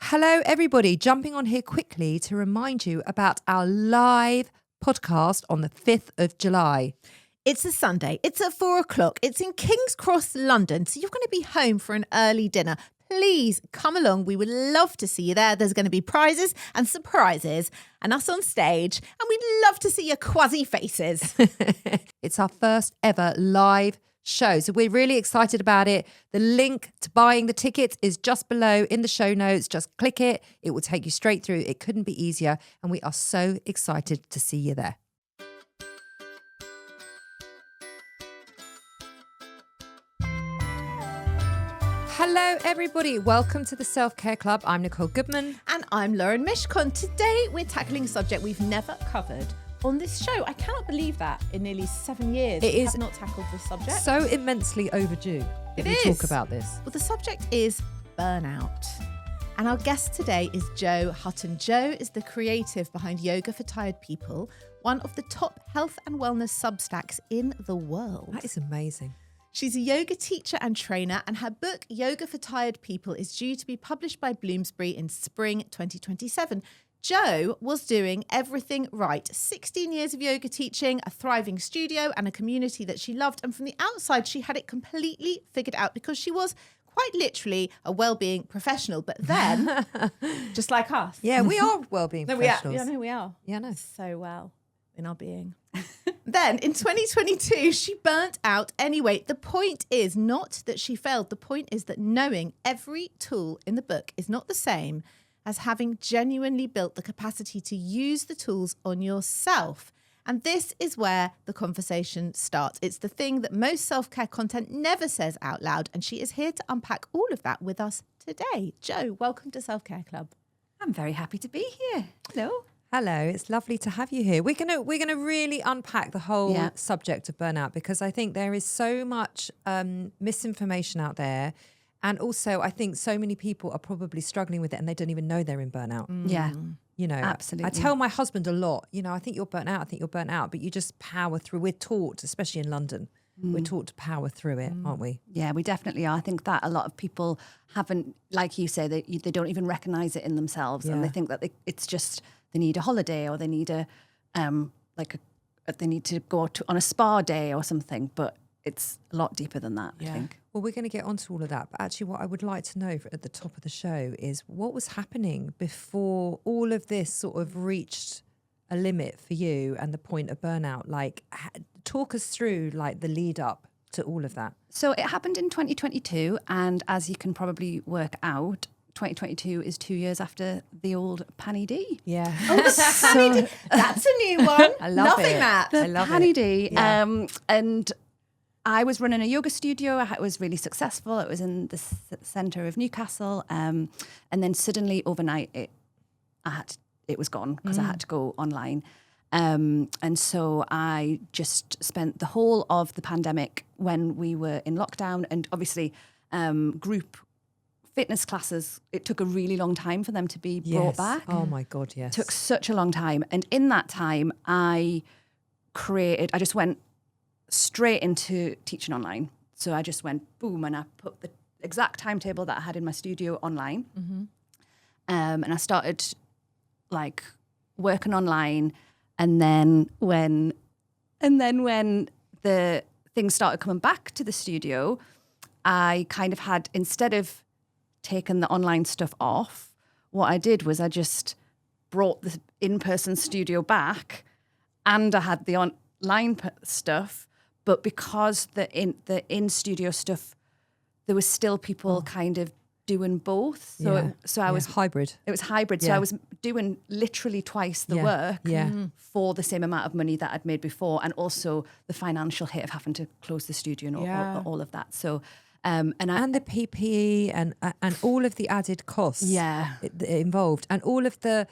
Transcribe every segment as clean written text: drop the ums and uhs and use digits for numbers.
Hello, everybody. Jumping on here quickly to remind you about our live podcast on the 5th of July. It's a Sunday. It's at 4:00. It's in King's Cross, London. So you're going to be home for an early dinner. Please come along. We would love to see you there. There's going to be prizes and surprises and us on stage. And we'd love to see your quazzy faces. It's our first ever live show. So we're really excited about it. The link to buying the tickets is just below in the show notes. Just click it. It will take you straight through. It couldn't be easier. And we are so excited to see you there. Hello, everybody. Welcome to the Self-Care Club. I'm Nicole Goodman. And I'm Lauren Mishcon. Today, we're tackling a subject we've never covered on this show. I cannot believe that in nearly 7 years we have not tackled this subject. So immensely overdue that we talk about this. Well, the subject is burnout. And our guest today is Jo Hutton. Jo is the creative behind Yoga for Tired People, one of the top health and wellness substacks in the world. That is amazing. She's a yoga teacher and trainer, and her book, Yoga for Tired People, is due to be published by Bloomsbury in spring 2027. Jo was doing everything right. 16 years of yoga teaching, a thriving studio, and a community that she loved. And from the outside, she had it completely figured out because she was quite literally a wellbeing professional. But then, just like us. Yeah, we are wellbeing professionals. We are. Yeah, I know. So well in our being. Then in 2022, she burnt out anyway. The point is not that she failed. The point is that knowing every tool in the book is not the same as having genuinely built the capacity to use the tools on yourself. And this is where the conversation starts. It's the thing that most self-care content never says out loud. And she is here to unpack all of that with us today. Jo, welcome to Self-Care Club. I'm very happy to be here. Hello. Hello, it's lovely to have you here. We're gonna really unpack the whole subject of burnout because I think there is so much misinformation out there. And also, I think so many people are probably struggling with it and they don't even know they're in burnout. Yeah, you know, absolutely. I tell my husband a lot, I think you're burnt out, but you just power through. We're taught, especially in London, we're taught to power through it, aren't we? Yeah, we definitely are. I think that a lot of people haven't, like you say, they don't even recognise it in themselves and they think that it's just they need a holiday or they need they need to go on a spa day or something, but it's a lot deeper than that, I think. Well, we're going to get onto all of that. But actually what I would like to know at the top of the show is what was happening before all of this sort of reached a limit for you and the point of burnout. Like, talk us through like the lead up to all of that. So it happened in 2022. And as you can probably work out, 2022 is 2 years after the old Panny D. Yeah. Oh, the Panny D. That's a new one. I love it. That. The I love Panny it. D. Yeah. And I was running a yoga studio. It was really successful. It was in the centre of Newcastle. And then suddenly overnight, it was gone because I had to go online. And so I just spent the whole of the pandemic when we were in lockdown and obviously group fitness classes, it took a really long time for them to be brought back. Oh my God, yes. It took such a long time. And in that time, I just went straight into teaching online. So I just went boom and I put the exact timetable that I had in my studio online. And I started like working online. And then when the things started coming back to the studio, I kind of had, instead of taking the online stuff off, what I did was I just brought the in-person studio back and I had the online stuff. But because the in-studio stuff, there was still people kind of doing both. So I was hybrid. It was hybrid. So I was doing literally twice the work for the same amount of money that I'd made before, and also the financial hit of having to close the studio and all of that. So and the PPE and all of the added costs involved, and all of the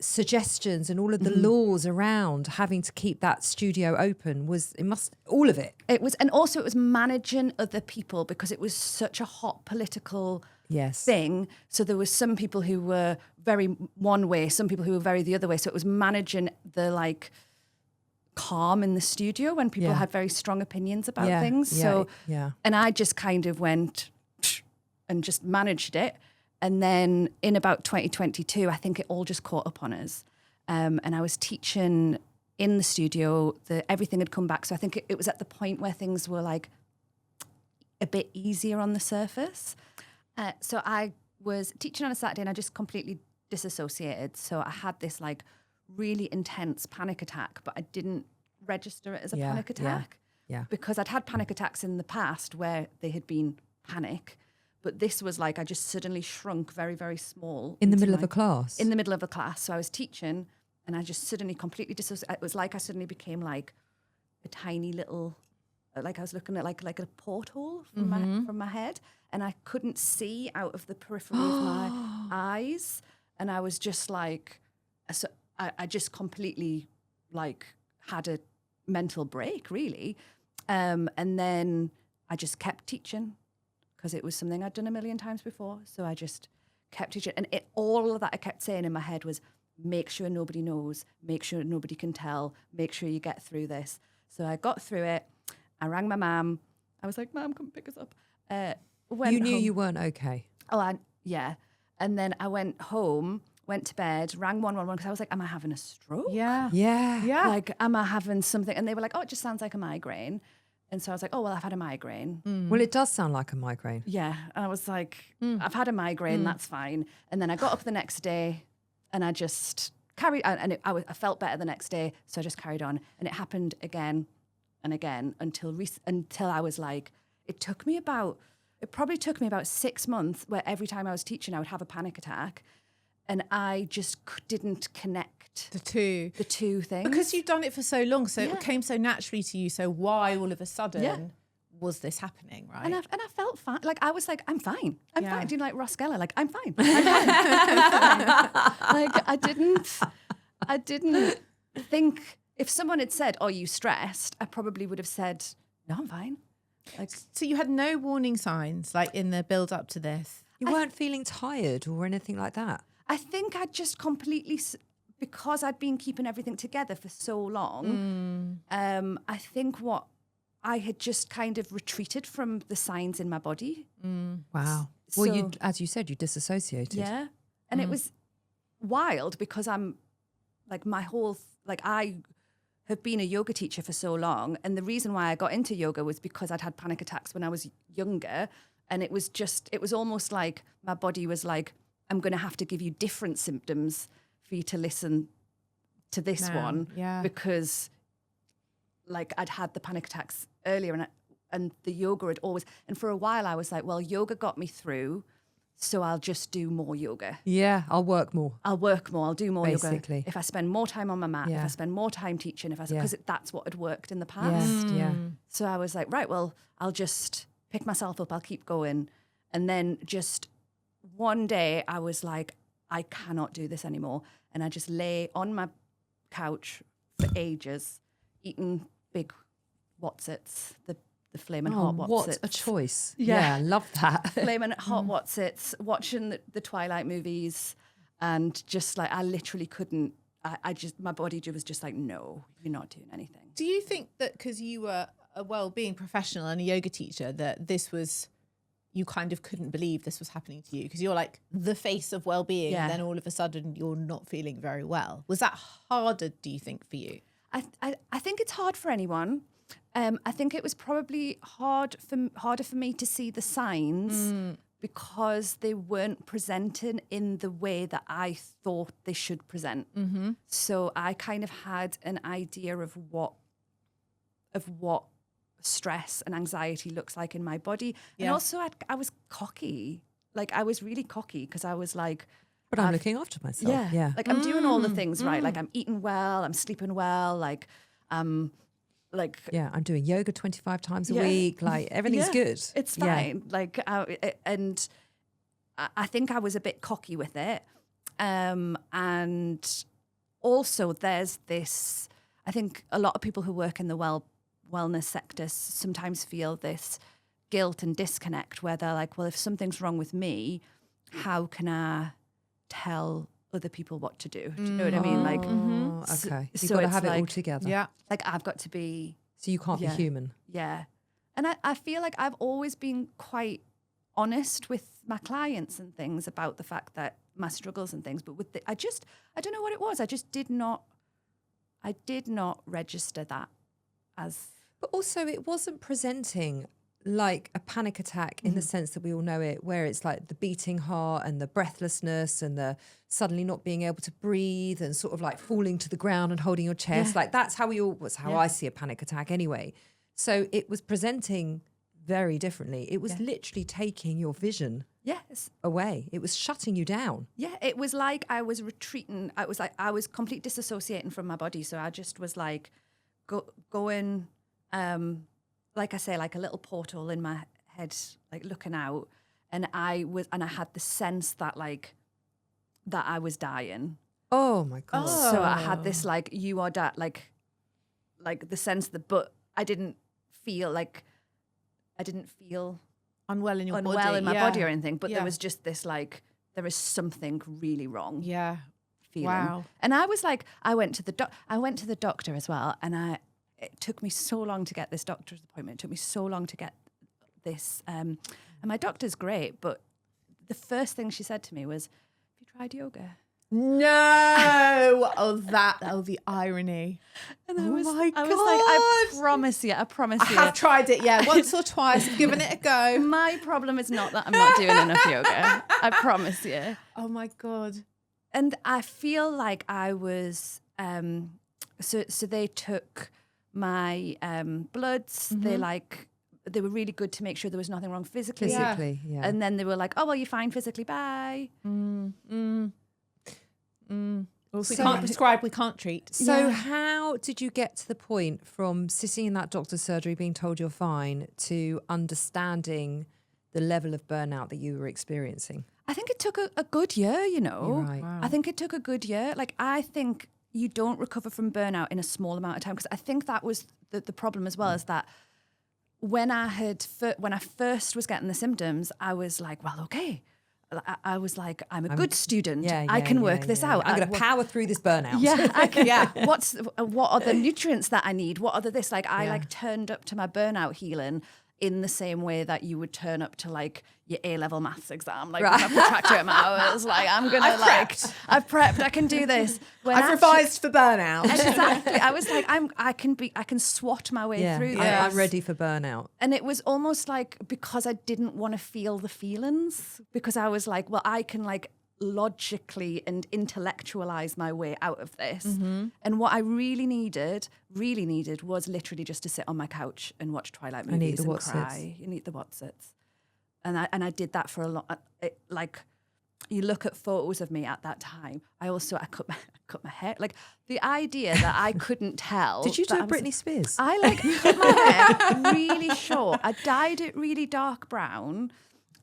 suggestions and all of the laws around having to keep that studio open all of it. It was, and also it was managing other people because it was such a hot political thing. So there was some people who were very one way, some people who were very the other way. So it was managing the calm in the studio when people had very strong opinions about things. And I just kind of went and just managed it. And then in about 2022, I think it all just caught up on us. And I was teaching in the studio. Everything had come back. So I think it was at the point where things were like a bit easier on the surface. So I was teaching on a Saturday and I just completely disassociated. So I had this like really intense panic attack, but I didn't register it as a panic attack because I'd had panic attacks in the past where they had been panic. But this was like I just suddenly shrunk very, very small. In the middle of a class? In the middle of a class. So I was teaching and I just suddenly completely dissociated. It was like I suddenly became like a tiny little, like I was looking at like a porthole from my head, and I couldn't see out of the periphery of my eyes. And I was just like, so I just completely like had a mental break, really. And then I just kept teaching, because it was something I'd done a million times before. So I just kept teaching. And all of that I kept saying in my head was, make sure nobody knows, make sure nobody can tell, make sure you get through this. So I got through it. I rang my mum. I was like, Mum, come pick us up. You knew you weren't okay. Oh, yeah. And then I went home, went to bed, rang 111 because I was like, am I having a stroke? Yeah. Like, am I having something? And they were like, oh, it just sounds like a migraine. And so I was like, oh, well, I've had a migraine. Well, it does sound like a migraine. Yeah. And I was like, I've had a migraine, that's fine. And then I got up the next day and I just carried on. And I felt better the next day. So I just carried on. And it happened again and again until I was like, it probably took me about 6 months where every time I was teaching, I would have a panic attack. And I just didn't connect The two things. because you've done it for so long, so it came so naturally to you. So why all of a sudden was this happening, right? And I felt fine. Like I was like, I'm fine. I'm Yeah. fine. Do you like Ross Geller? Like I'm fine. I'm fine. I'm fine. Like I didn't think if someone had said, "Oh, you stressed," I probably would have said, "No, I'm fine." Like So you had no warning signs like in the build up to this. You weren't feeling tired or anything like that? I think I just completely, because I'd been keeping everything together for so long, I think I had just kind of retreated from the signs in my body. Wow. So, Well, as you said, you disassociated. Yeah. And it was wild because I'm like I have been a yoga teacher for so long. And the reason why I got into yoga was because I'd had panic attacks when I was younger. And it was almost like my body was like, I'm going to have to give you different symptoms for you to listen to this one. Yeah. Because like I'd had the panic attacks earlier and the yoga had always, and for a while I was like, well, yoga got me through, so I'll just do more yoga. Yeah, I'll work more. I'll do more Basically. yoga. If I spend more time on my mat, if I spend more time teaching, because that's what had worked in the past. Yeah. So I was like, right, well, I'll just pick myself up, I'll keep going. And then just one day I was like, I cannot do this anymore. And I just lay on my couch for ages, eating big Wotsits, the flaming hot Wotsits. What a choice. Yeah, love that. Flaming hot Wotsits, watching the Twilight movies, and just like, I literally couldn't, my body was just like, no, you're not doing anything. Do you think that because you were a well-being professional and a yoga teacher, that this was, you kind of couldn't believe this was happening to you because you're like the face of well-being, and then all of a sudden you're not feeling very well? Was that harder, do you think, for you? I think it's hard for anyone. I think it was probably harder for me to see the signs because they weren't presented in the way that I thought they should present. Mm-hmm. So I kind of had an idea of what stress and anxiety looks like in my body. And also I was cocky. Like I was really cocky because I was like, But I'm looking after myself. Yeah. Like I'm doing all the things right. Like I'm eating well, I'm sleeping well, I'm doing yoga 25 times a week. Like everything's good. It's fine. Like, and I think I was a bit cocky with it. And also there's this, I think a lot of people who work in the wellness sector sometimes feel this guilt and disconnect where they're like, well, if something's wrong with me, how can I tell other people what to do? Do you know what I mean? Like, Okay. You've so got to it's have it all like- together. Yeah. like I've got to be, So you can't be human. yeah. And I feel like I've always been quite honest with my clients and things about the fact that my struggles and things, but I don't know what it was. I did not register that as. But also, it wasn't presenting like a panic attack in the sense that we all know it, where it's like the beating heart and the breathlessness and the suddenly not being able to breathe and sort of like falling to the ground and holding your chest. Like that's how I see a panic attack anyway. So it was presenting very differently. It was literally taking your vision away. It was shutting you down. Yeah, it was like I was retreating. I was completely disassociating from my body. So I just was like going, like I say, like a little portal in my head, like looking out. And I had the sense that that I was dying. Oh my God. So I had this like, you are dead, like the sense that, but I didn't feel unwell in your body. Unwell in my body or anything, but there was just this like, there is something really wrong. Yeah. Feeling. Wow. And I was like, I went to the doctor as well, and it took me so long to get this doctor's appointment. It took me so long to get this, and my doctor's great, but the first thing she said to me was, "Have you tried yoga?" No. The irony. And I was my like, God. I promise you. I have tried it, once or twice. I've given it a go. My problem is not that I'm not doing enough yoga. I promise you. Oh my God. And I feel like I was, so they took my bloods. They were really good to make sure there was nothing wrong physically. Physically, yeah. And then they were like, "Oh, well, you're fine physically, bye." Well, if we can't prescribe, we can't treat. So how did you get to the point from sitting in that doctor's surgery being told you're fine to understanding the level of burnout that you were experiencing? I think it took a good year, you know. You're right. Wow. I think it took a good year. Like, I think you don't recover from burnout in a small amount of time, because I think that was the problem as well, is that when I first was getting the symptoms, I was like, well, okay. I was like, I'm a good student. I can work this out. I'm going to power through this burnout. Yeah, I can. What are the nutrients that I need? What are this? Like, I turned up to my burnout healing in the same way that you would turn up to like your A-level maths exam, like with a protractor at my hours. Like, I'm gonna I've prepped. I can do this. I've revised for burnout. Exactly. I was like, I can swat my way through this. I'm ready for burnout. And it was almost like, because I didn't want to feel the feelings, because I was like, well, I can like logically and intellectualize my way out of this. And what I really needed was literally just to sit on my couch and watch Twilight movies and cry. You need the Watsits. And I did that for a lot. Like, you look at photos of me at that time. I cut my hair. Like, the idea that I couldn't tell. Did you do Britney Spears? I like cut my hair really short. I dyed it really dark brown.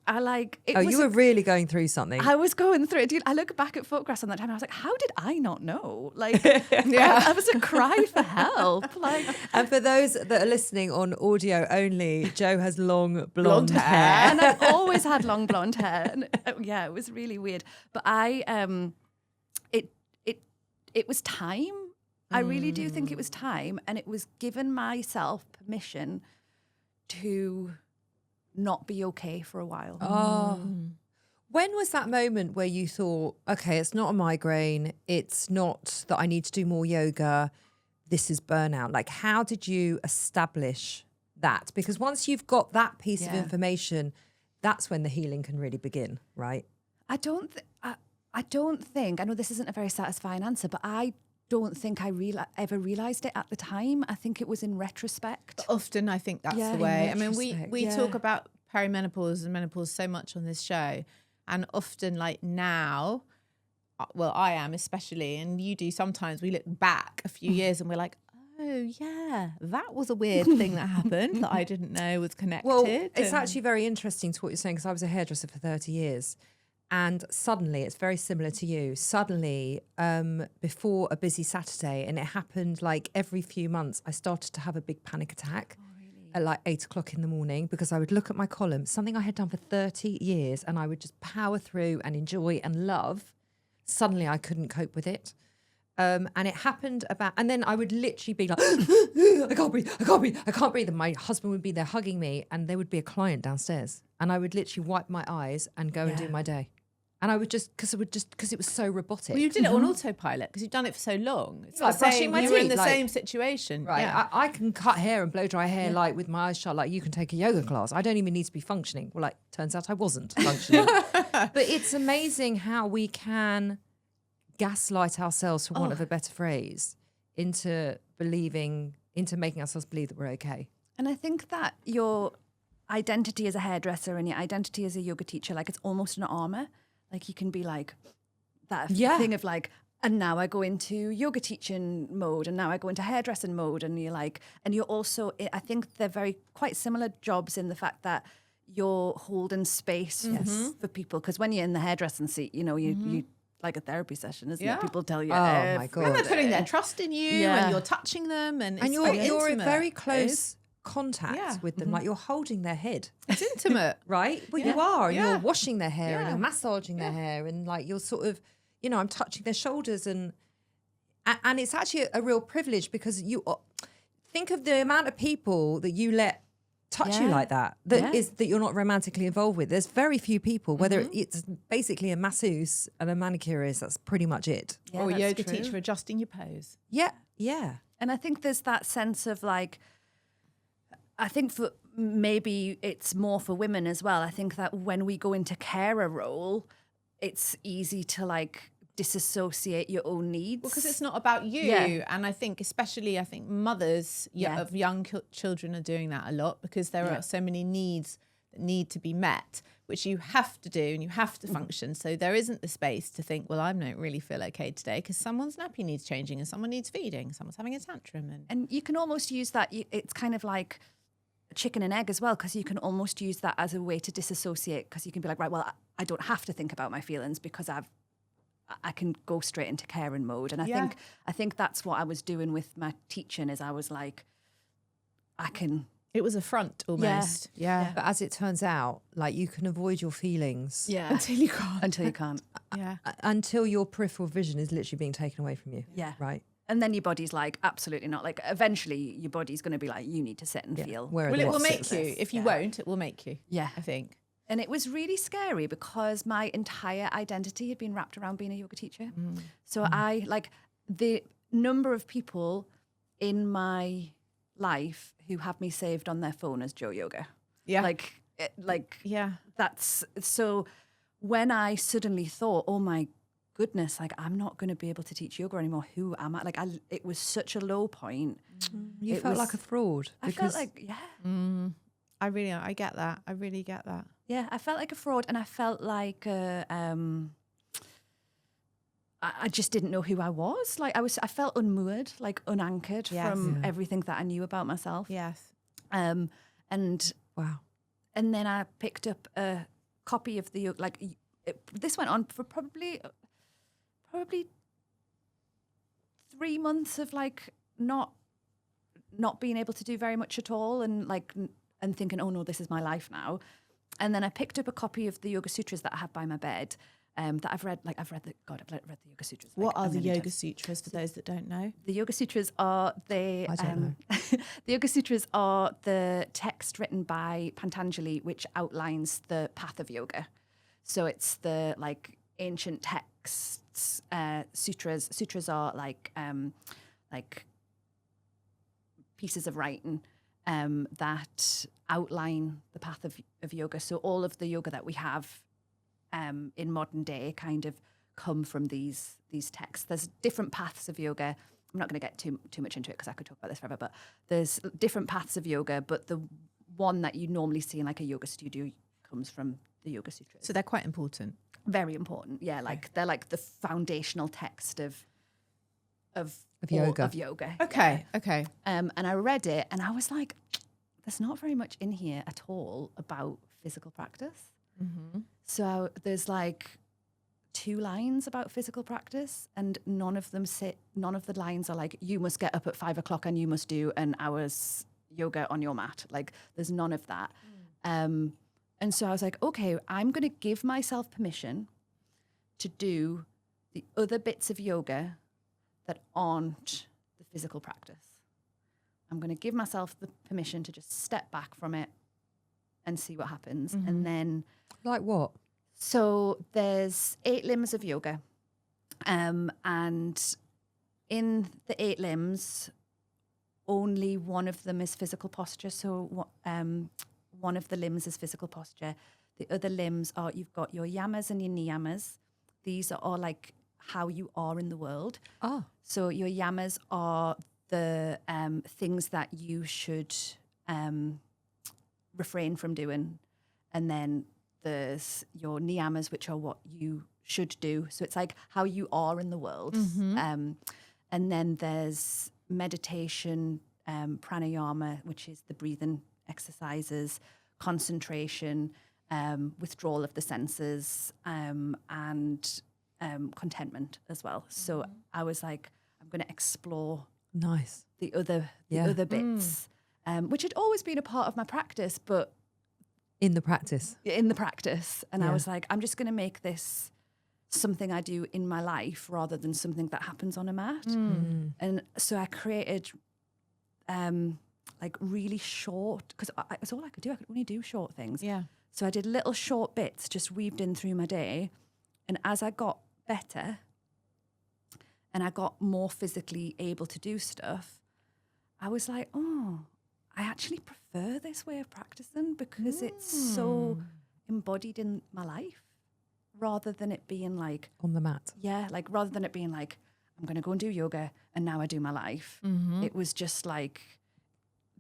You were really going through something. I was going through it. I look back at photographs on that time and I was like, how did I not know? Like, I was a cry for help. Like, and for those that are listening on audio only, Jo has long blonde hair. And I've always had long blonde hair. And it was really weird. But it was time. I really do think it was time. And it was giving myself permission to not be okay for a while. Oh. When was that moment where you thought, okay, it's not a migraine, it's not that I need to do more yoga, this is burnout? Like, how did you establish that? Because once you've got that piece of information, that's when the healing can really begin, right? I don't think, I know this isn't a very satisfying answer, but I don't think I ever realised it at the time. I think it was in retrospect. But often I think that's the way. I mean, we talk about perimenopause and menopause so much on this show, and often, like, now, well, I am especially, and you do sometimes, we look back a few years and we're like, oh yeah, that was a weird thing that happened that I didn't know was connected. Well, it's actually very interesting to what you're saying, because I was a hairdresser for 30 years. And suddenly, it's very similar to you, suddenly before a busy Saturday, and it happened like every few months, I started to have a big panic attack at like 8 o'clock in the morning, because I would look at my column, something I had done for 30 years, and I would just power through and enjoy and love. Suddenly I couldn't cope with it. And it happened and then I would literally be like, I can't breathe. And my husband would be there hugging me, and there would be a client downstairs. and I would literally wipe my eyes and go and do my day. And I would because it was so robotic. Well, you did it on autopilot because you've done it for so long. It's like brushing my you were in teeth, the like- same situation. Right, Yeah. I can cut hair and blow dry hair like with my eyes shut. Like you can take a yoga class. I don't even need to be functioning. Well, like turns out I wasn't functioning. But it's amazing how we can gaslight ourselves, for want of a better phrase, into making ourselves believe that we're okay. And I think that your identity as a hairdresser and your identity as a yoga teacher, like it's almost an armor. Like you can be like that thing of like, and now I go into yoga teaching mode, and now I go into hairdressing mode, and you're like, and you're also, I think they're quite similar jobs in the fact that you're holding space for people. Because when you're in the hairdressing seat, you know, you like a therapy session, isn't it? People tell you, Oh my God. And they're putting their trust in you, and you're touching them, and it's You're in intimate. very close contact with them. Like you're holding their head. It's intimate. Right? Well, you are. And Yeah. you're washing their hair and you're massaging their hair, and like you're sort of, you know, I'm touching their shoulders, and it's actually a real privilege because you think of the amount of people that you let touch you like that that you're not romantically involved with. There's very few people, whether it's basically a masseuse and a manicurist, that's pretty much it. Yeah, Or a that's yoga true. teacher adjusting your pose. Yeah. And I think there's that sense of like, I think for maybe it's more for women as well. I think that when we go into carer role, it's easy to like disassociate your own needs. Because it's not about you. Yeah. And I think especially mothers of young children are doing that a lot because there are so many needs that need to be met, which you have to do and you have to function. So there isn't the space to think, well, I don't really feel okay today because someone's nappy needs changing and someone needs feeding, someone's having a tantrum. And you can almost use that, it's kind of like a chicken and egg as well, because you can almost use that as a way to disassociate, because you can be like, right, well, I don't have to think about my feelings because I can go straight into caring mode. And I think that's what I was doing with my teaching, is I was like, It was a front almost. Yeah. But as it turns out, like you can avoid your feelings Until you can't. until you can't. Yeah. until your peripheral vision is literally being taken away from you. Yeah. Right. And then your body's like, absolutely not. Like eventually your body's going to be like, you need to sit and feel. Where are Well, the it will what's make it? you. If you won't, it will make you. Yeah. I think. And it was really scary because my entire identity had been wrapped around being a yoga teacher. So I like the number of people in my life who have me saved on their phone as Jo Yoga. Yeah. Like that's so when I suddenly thought, oh my goodness, like I'm not going to be able to teach yoga anymore. Who am I? Like it was such a low point. You felt like a fraud. I felt like, I get that. I really get that. Yeah, I felt like a fraud, and I felt like I just didn't know who I was. Like I felt unmoored, like unanchored from everything that I knew about myself. Yes. And wow. and then I picked up a copy of the this went on for probably 3 months of like not being able to do very much at all, and and thinking, oh no, this is my life now. And then I picked up a copy of the Yoga Sutras that I have by my bed, that I've read. Like I've read the Yoga Sutras. What like, are the a million Yoga times. Sutras for those that don't know? The Yoga Sutras are the I don't know. the Yoga Sutras are the text written by Patanjali, which outlines the path of yoga. So it's the like ancient texts. Sutras. Sutras are like pieces of writing that outline the path of yoga. So all of the yoga that we have in modern day kind of come from these texts. There's different paths of yoga. I'm not going to get too much into it because I could talk about this forever, but there's different paths of yoga, but the one that you normally see in like a yoga studio comes from the Yoga Sutras. So they're quite important. Very important. Yeah, like they're like the foundational text of yoga. Of yoga. Okay. Okay. And I read it and I was like, there's not very much in here at all about physical practice. Mm-hmm. So there's like 2 lines about physical practice, and none of the lines are like, you must get up at 5 o'clock and you must do an hour's yoga on your mat. Like there's none of that. And so I was like, okay, I'm going to give myself permission to do the other bits of yoga that aren't the physical practice. I'm going to give myself the permission to just step back from it and see what happens. And then, Like what? so there's 8 limbs of yoga. And in the 8 limbs, only one of them is physical posture. So one of the limbs is physical posture. The other limbs are, you've got your yamas and your niyamas. These are all like how you are in the world. Oh. So your yamas are the things that you should refrain from doing. And then there's your niyamas, which are what you should do. So it's like how you are in the world. And then there's meditation, pranayama, which is the breathing exercises, concentration, withdrawal of the senses, and contentment as well. So I was like, I'm going to explore Nice. the other bits, which had always been a part of my practice, but In the practice. And I Yeah. was like, I'm just going to make this something I do in my life rather than something that happens on a mat. And so I created like really short, because it's all I could do. I could only do short things. Yeah. So I did little short bits just weaved in through my day. And as I got better and I got more physically able to do stuff, I was like, oh, I actually prefer this way of practicing because it's so embodied in my life rather than it being like, On the mat. yeah, like rather than it being like, I'm going to go and do yoga and now I do my life. It was just like,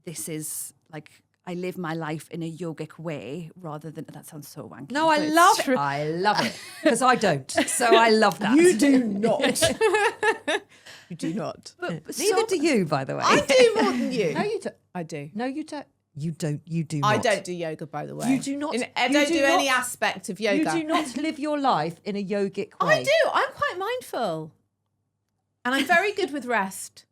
this is like, I live my life in a yogic way rather than, that sounds so wanky. No, I but it's love true. it. I love it. Because I don't. So I love that. You do not. You do not. Neither do you, by the way. I do more than you. No, you don't. I do. No, you don't. You don't. You do not. I don't do yoga, by the way. You do not. I you don't do any not- aspect of yoga. You do not live your life in a yogic way. I do. I'm quite mindful. And I'm very good with rest.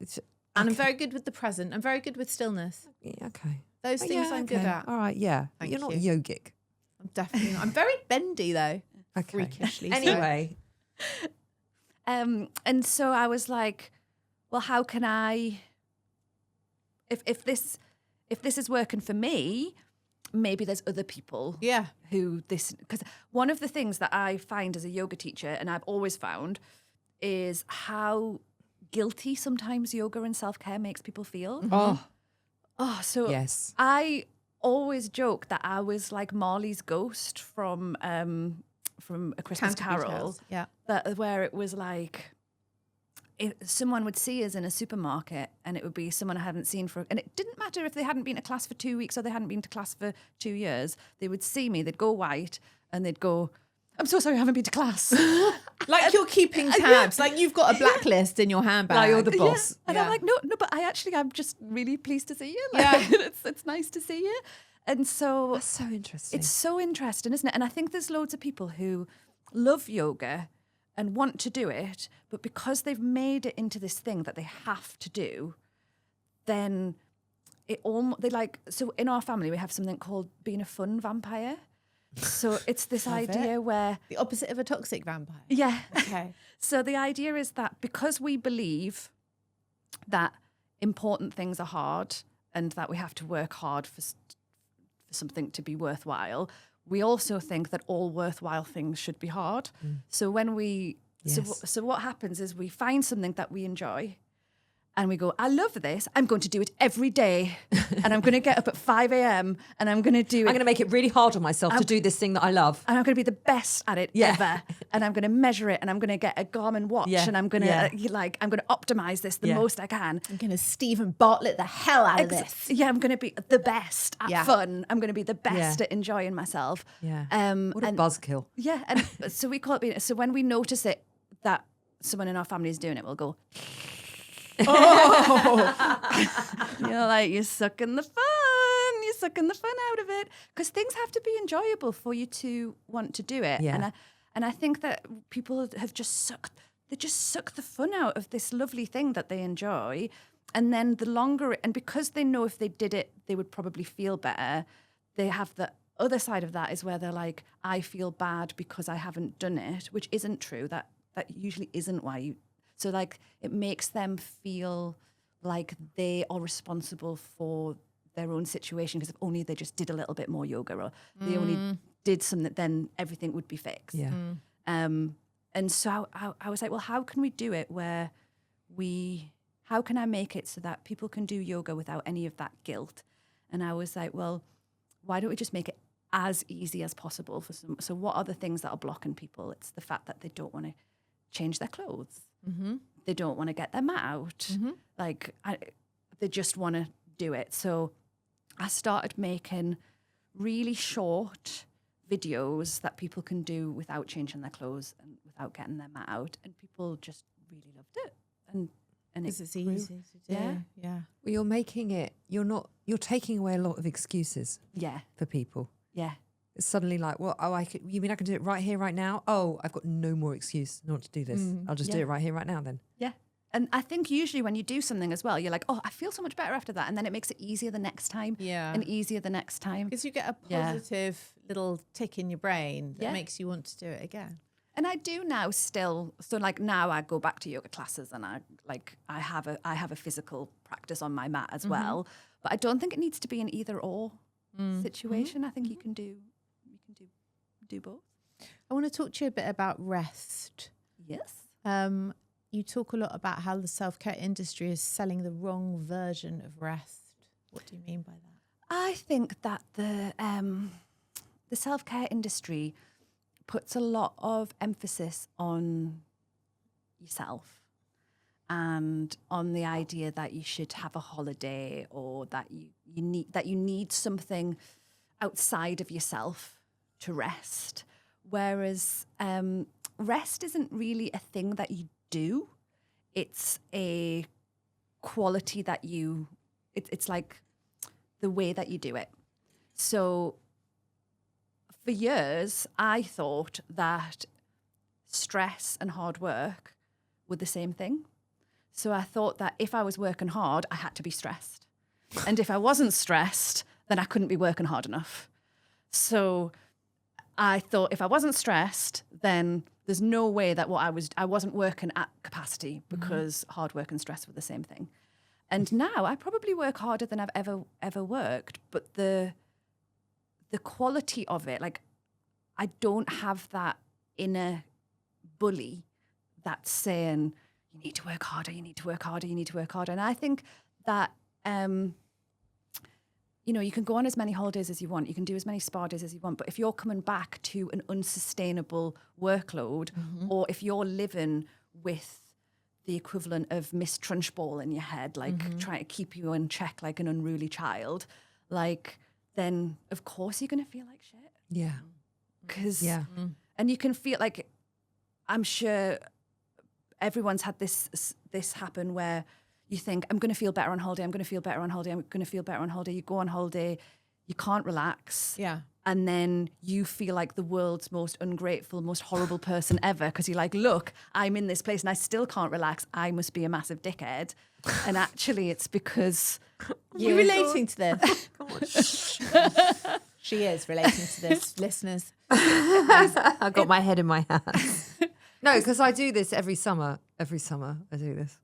It's- And I'm very good with the present. I'm very good with stillness. yeah, okay. Those Oh, things yeah, I'm good okay. at. All right, yeah. But Thank you're not you. yogic. I'm definitely not. I'm very bendy, though. Okay. Freakishly so. Anyway, And so I was like, well, how can I, if this is working for me, maybe there's other people Yeah. who this, because one of the things that I find as a yoga teacher, and I've always found, is how guilty sometimes yoga and self-care makes people feel. oh, So yes. I always joke that I was like Marley's ghost from A Christmas Canterbury Carol. Tales. Yeah. That where it was like, someone would see us in a supermarket and it would be someone I hadn't seen and it didn't matter if they hadn't been to class for 2 weeks or they hadn't been to class for 2 years. They would see me, they'd go white and they'd go, I'm so sorry, I haven't been to class. Like you're keeping tabs. Like you've got a blacklist in your handbag. Like you're the boss. And Yeah. I'm like, no, but I'm just really pleased to see you. Yeah. Like, it's nice to see you. And so That's so interesting. it's so interesting, isn't it? And I think there's loads of people who love yoga and want to do it, but because they've made it into this thing that they have to do, then so in our family we have something called being a fun vampire. So it's this Love idea it. where, The opposite of a toxic vampire. yeah. Okay. So the idea is that because we believe that important things are hard and that we have to work hard for something to be worthwhile, we also think that all worthwhile things should be hard. So when we, Yes. so what happens is we find something that we enjoy and we go, I love this. I'm going to do it every day. And I'm going to get up at 5 a.m. and I'm going to do it. I'm going to make it really hard on myself to do this thing that I love. And I'm going to be the best at it Yeah. ever. And I'm going to measure it and I'm going to get a Garmin watch Yeah. and I'm going to Yeah. I'm going to optimize this the Yeah. most I can. I'm going to Stephen Bartlett the hell out of this. Yeah, I'm going to be the best at Yeah. fun. I'm going to be the best Yeah. at enjoying myself. Yeah. What a and- buzzkill. Yeah, and so we call it. So when we notice it that someone in our family is doing it, we'll go. You're like, you're sucking the fun. You're sucking the fun out of it because things have to be enjoyable for you to want to do it. Yeah. And I think that people have just sucked the fun out of this lovely thing that they enjoy. And then the longer, and because they know if they did it, they would probably feel better. They have the other side of that is where they're like, I feel bad because I haven't done it, which isn't true. That usually isn't why you. So like it makes them feel like they are responsible for their own situation, because if only they just did a little bit more yoga, or they only did something, then everything would be fixed. Yeah. And so I was like, well, how can we do it where how can I make it so that people can do yoga without any of that guilt? And I was like, well, why don't we just make it as easy as possible for some? So what are the things that are blocking people? It's the fact that they don't want to change their clothes. Mm-hmm. They don't want to get their mat out. Mm-hmm. Like, they just want to do it. So I started making really short videos that people can do without changing their clothes and without getting their mat out. And people just really loved it. And because it's easy to do. Yeah. Well, you're making it, you're taking away a lot of excuses for people. Yeah. It's suddenly like, well, you mean I can do it right here, right now? Oh, I've got no more excuse not to do this. I'll just do it right here, right now then. Yeah. And I think usually when you do something as well, you're like, oh, I feel so much better after that. And then it makes it easier the next time. Yeah. And easier the next time. Because you get a positive little tick in your brain that makes you want to do it again. And I do now still. So like now I go back to yoga classes and I have a physical practice on my mat as well. But I don't think it needs to be an either or situation. I think you can do both. I want to talk to you a bit about rest. Yes. You talk a lot about how the self-care industry is selling the wrong version of rest. What do you mean by that? I think that the self-care industry puts a lot of emphasis on yourself and on the idea that you should have a holiday, or that you need something outside of yourself to rest. Whereas rest isn't really a thing that you do. It's a quality that it's like the way that you do it. So for years, I thought that stress and hard work were the same thing. So I thought that if I was working hard, I had to be stressed. And if I wasn't stressed, then I couldn't be working hard enough. So I thought if I wasn't stressed, then there's no way that I wasn't working at capacity, because hard work and stress were the same thing. And now I probably work harder than I've ever worked, but the quality of it, like, I don't have that inner bully that's saying, you need to work harder, you need to work harder, you need to work harder. And I think that, you can go on as many holidays as you want, you can do as many spa days as you want, but if you're coming back to an unsustainable workload, or if you're living with the equivalent of Miss Trunchbull in your head, like trying to keep you in check like an unruly child, like, then of course you're going to feel like shit. Yeah. And you can feel like, I'm sure everyone's had this happen where you think, I'm going to feel better on holiday, I'm going to feel better on holiday, I'm going to feel better on holiday. You go on holiday, you can't relax. Yeah. And then you feel like the world's most ungrateful, most horrible person ever, because you're like, look, I'm in this place and I still can't relax. I must be a massive dickhead. And actually it's because you're relating to this. She is relating to this, listeners. I got my head in my hands. No, because I do this every summer. Every summer I do this.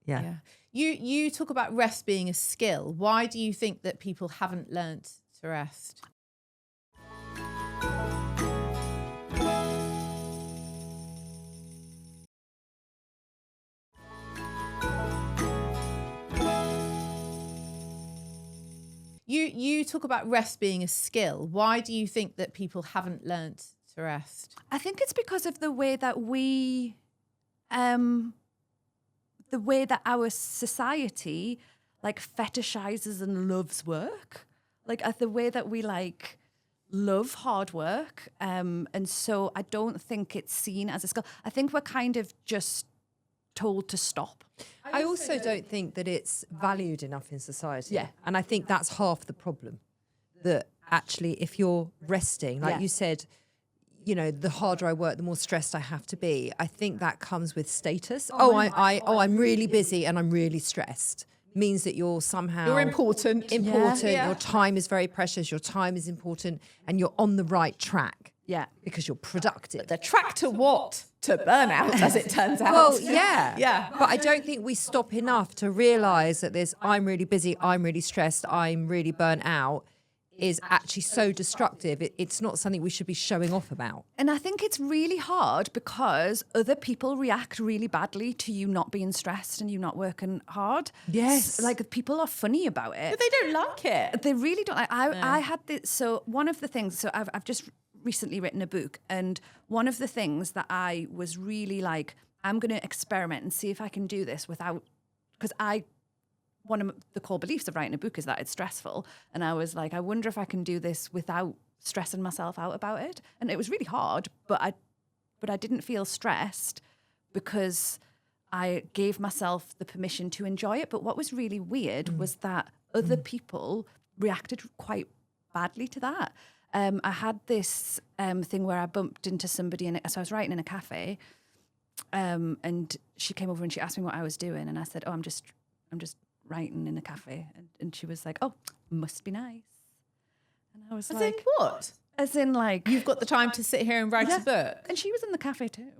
Yeah. You talk about rest being a skill. Why do you think that people haven't learnt to rest? You talk about rest being a skill. Why do you think that people haven't learnt to rest? I think it's because of the way that our society like fetishizes and loves work, like the way that we like love hard work. And so I don't think it's seen as a skill. I think we're kind of just told to stop. I also don't think that it's valued enough in society. Yeah. And I think that's half the problem. That actually, if you're resting, like you said, the harder I work, the more stressed I have to be. I think that comes with status. I'm really busy and I'm really stressed. Means that you're somehow important. Your time is very precious. Your time is important, and you're on the right track. Yeah. because you're productive. The track to what? To burnout, as it turns out. Well, yeah. Yeah. But I don't think we stop enough to realise that this I'm really busy, I'm really stressed, I'm really burnt out is actually so destructive. It's not something we should be showing off about. And I think it's really hard because other people react really badly to you not being stressed and you not working hard. Yes. Like people are funny about it. But they don't like it. They really don't. I had this. So one of the things. So I've just recently written a book, and one of the things that I was really like, I'm going to experiment and see if I can do this without, because one of the core beliefs of writing a book is that it's stressful, and I was like, I wonder if I can do this without stressing myself out about it. And it was really hard, but I didn't feel stressed because I gave myself the permission to enjoy it. But what was really weird was that other people reacted quite badly to that. I had this thing where I bumped into somebody, so I was writing in a cafe, and she came over and she asked me what I was doing, and I said, "Oh, I'm just writing in a cafe," and she was like, "Oh, must be nice." And I was As like, in what? "As in like You've got the time to sit here and write a book. And she was in the cafe too.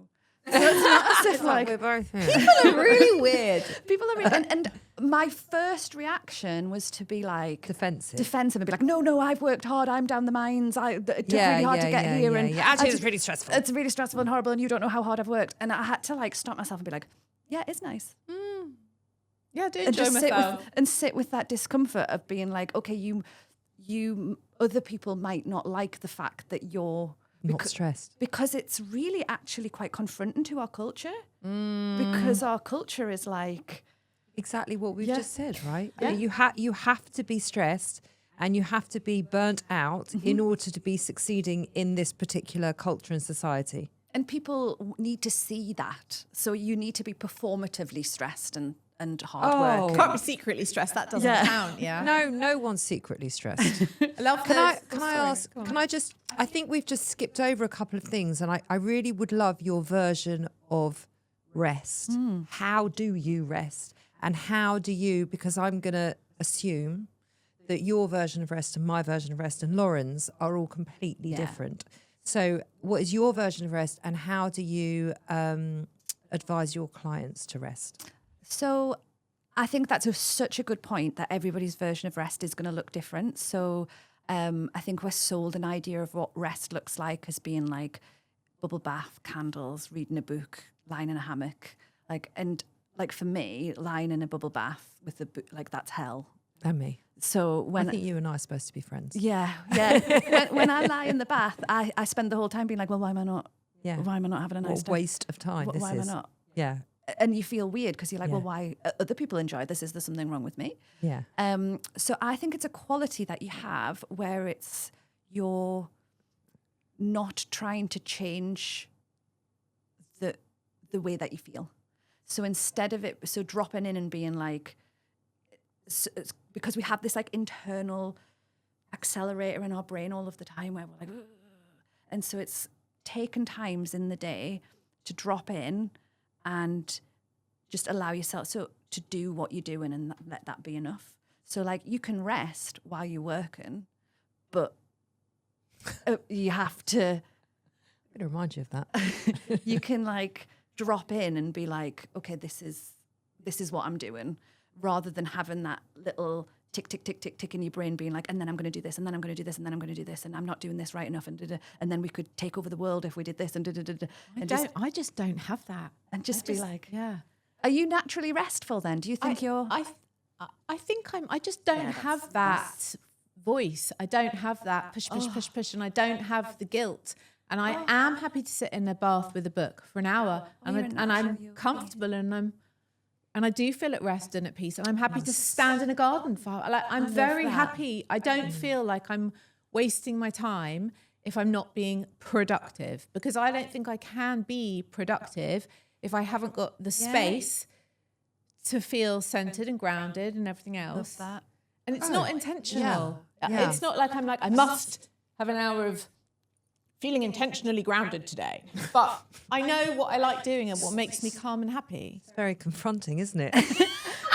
So it's not as if like we're both here. People are really weird. people are really, and my first reaction was to be like Defensive. and be like, no, I've worked hard, I'm down the mines, it took really hard to get here, and Actually, I it's really stressful. it's really stressful and horrible, and you don't know how hard I've worked. And I had to like stop myself and be like, yeah, it's nice, Yeah, I do and enjoy just myself. sit with that discomfort of being like, okay, you other people might not like the fact that you're Not stressed. because it's really actually quite confronting to our culture, because our culture is like, Exactly what we've Yeah. just said, right? Yeah. You have to be stressed and you have to be burnt out in order to be succeeding in this particular culture and society. and people need to see that, so you need to be performatively stressed and hard work. Can't be secretly stressed. That doesn't Yeah. count. Yeah. No one's secretly stressed. I love Can I those- ask? Go on. Can I just? I think we've just skipped over a couple of things, and I really would love your version of rest. How do you rest, and how do you? Because I'm going to assume that your version of rest and my version of rest and Lauren's are all completely Yeah. different. So, what is your version of rest, and how do you advise your clients to rest? So I think that's such a good point, that everybody's version of rest is going to look different. So I think we're sold an idea of what rest looks like as being like bubble bath, candles, reading a book, lying in a hammock. And for me, lying in a bubble bath with a book, like that's hell. And me. So I when think you and I are supposed to be friends. yeah. when I lie in the bath, I spend the whole time being like, well, why am I not having a nice What time? waste of time this Why am I is. not? Yeah. And you feel weird because you're like, Yeah. well, why other people enjoy this? Is there something wrong with me? Yeah. So I think it's a quality that you have where you're not trying to change the way that you feel. So instead of dropping in and being like, it's because we have this like internal accelerator in our brain all of the time where we're like, ugh. And so it's taken times in the day to drop in and just allow yourself to do what you're doing, and let that be enough. So like you can rest while you're working, but you have to. I'm going to remind you of that. You can like drop in and be like, okay, this is what I'm doing, rather than having that little tick, tick, tick, tick, tick in your brain being like, and then I'm going to do this, and then I'm going to do this, and then I'm going to do this, and I'm not doing this right enough, and then we could take over the world if we did this, and I just don't have that. and just be like, Yeah. are you naturally restful then? Do you think you're? I think I just don't have that voice. I don't have that push, push, and I don't have the guilt. And I am happy to sit in a bath with a book for an hour, and I'm comfortable, and I do feel at rest and at peace, and I'm happy to stand in a garden for. Like I'm very happy. I don't feel like I'm wasting my time if I'm not being productive, because I don't think I can be productive if I haven't got the space to feel centered and grounded and everything else. Love that. And it's not intentional. Yeah. It's not like I'm like, I must have an hour of feeling intentionally grounded today. But I know what I like doing and what makes me calm and happy. It's very confronting, isn't it? I'm finding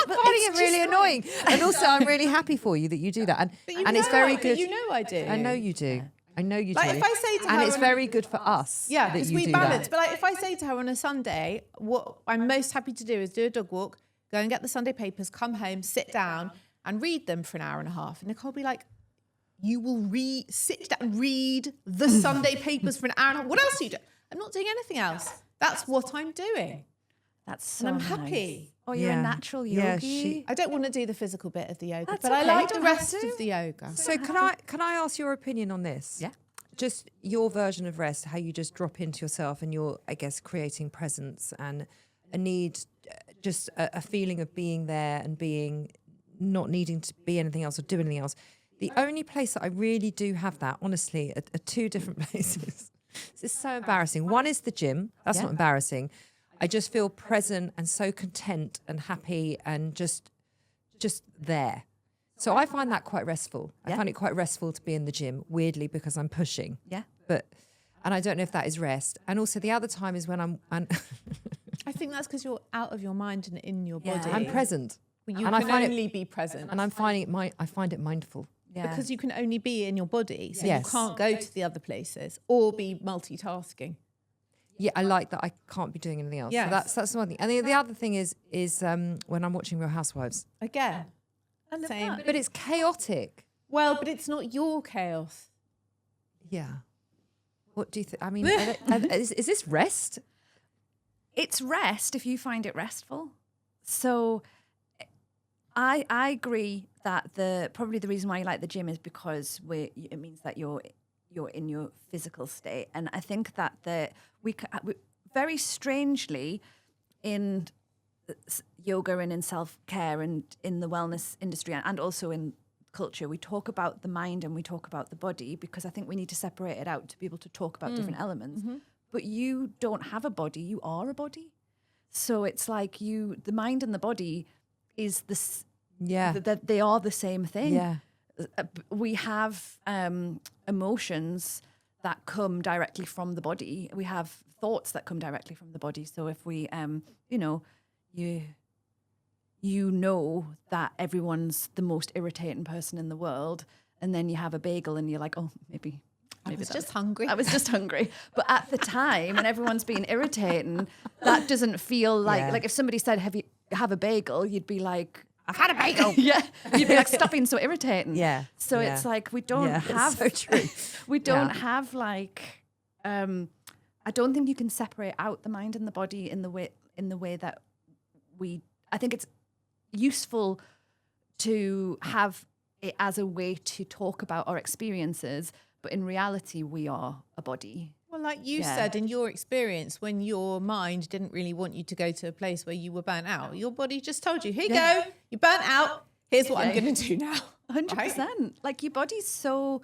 it really annoying. And also, I'm really happy for you that you do that. And it's very good. You know I do. I know you do. I know you Like do. if I say to her, and it's very good for us. yeah, that because you we do balance. that. But like if I say to her on a Sunday, what I'm most happy to do is do a dog walk, go and get the Sunday papers, come home, sit down and read them for an hour and a half. And Nicole will be like, you will sit down and read the Sunday papers for an hour and a half. What else do you do? I'm not doing anything else. That's what I'm doing. That's so And I'm nice. happy. Oh, you're a natural yogi. Yeah, I don't want to do the physical bit of the yoga, That's but I okay, like you the don't have rest to. of the yoga. So can I ask your opinion on this? Yeah. Just your version of rest, how you just drop into yourself and you're, I guess, creating presence and a need, just a feeling of being there and being, not needing to be anything else or do anything else. The only place that I really do have that, honestly, are two different places. This is so embarrassing. One is the gym. That's not embarrassing. I just feel present and so content and happy and just there. So I find that quite restful. I find it quite restful to be in the gym, weirdly, because I'm pushing. Yeah. And I don't know if that is rest. And also the other time is when I think that's because you're out of your mind and in your body. I'm present. You and I can find only be present. And I'm finding it, I find it mindful. Yeah. Because you can only be in your body. So Yes. you can't go to the other places or be multitasking. Yeah, I like that I can't be doing anything else. Yes. So that's one thing. And the other thing is when I'm watching Real Housewives. Again. Same. But it's chaotic. Well, but it's not your chaos. Yeah. What do you think? I mean, is this rest? It's rest if you find it restful. So I agree that probably the reason why you like the gym is because it means that you're in your physical state. And I think that we very strangely in yoga and in self-care and in the wellness industry and also in culture, we talk about the mind and we talk about the body because I think we need to separate it out to be able to talk about different elements. Mm-hmm. But you don't have a body, you are a body. So it's like the mind and the body is this. Yeah. They are the same thing. Yeah. We have emotions that come directly from the body. We have thoughts that come directly from the body. So if we, you know that everyone's the most irritating person in the world, and then you have a bagel and you're like, oh, maybe I was just hungry. I was just hungry. But at the time, when everyone's being irritating, that doesn't feel like if somebody said, have a bagel, you'd be like, I've had a bagel. Yeah. You'd be like, stop being so irritating. Yeah. So it's like we don't have so true. we don't have like I don't think you can separate out the mind and the body in the way that I think it's useful to have it as a way to talk about our experiences, but in reality we are a body. Well, like you said, in your experience, when your mind didn't really want you to go to a place where you were burnt out, your body just told you, here you go, you're burnt out, here's what I'm going to do now. 100%. Right? Like your body's so...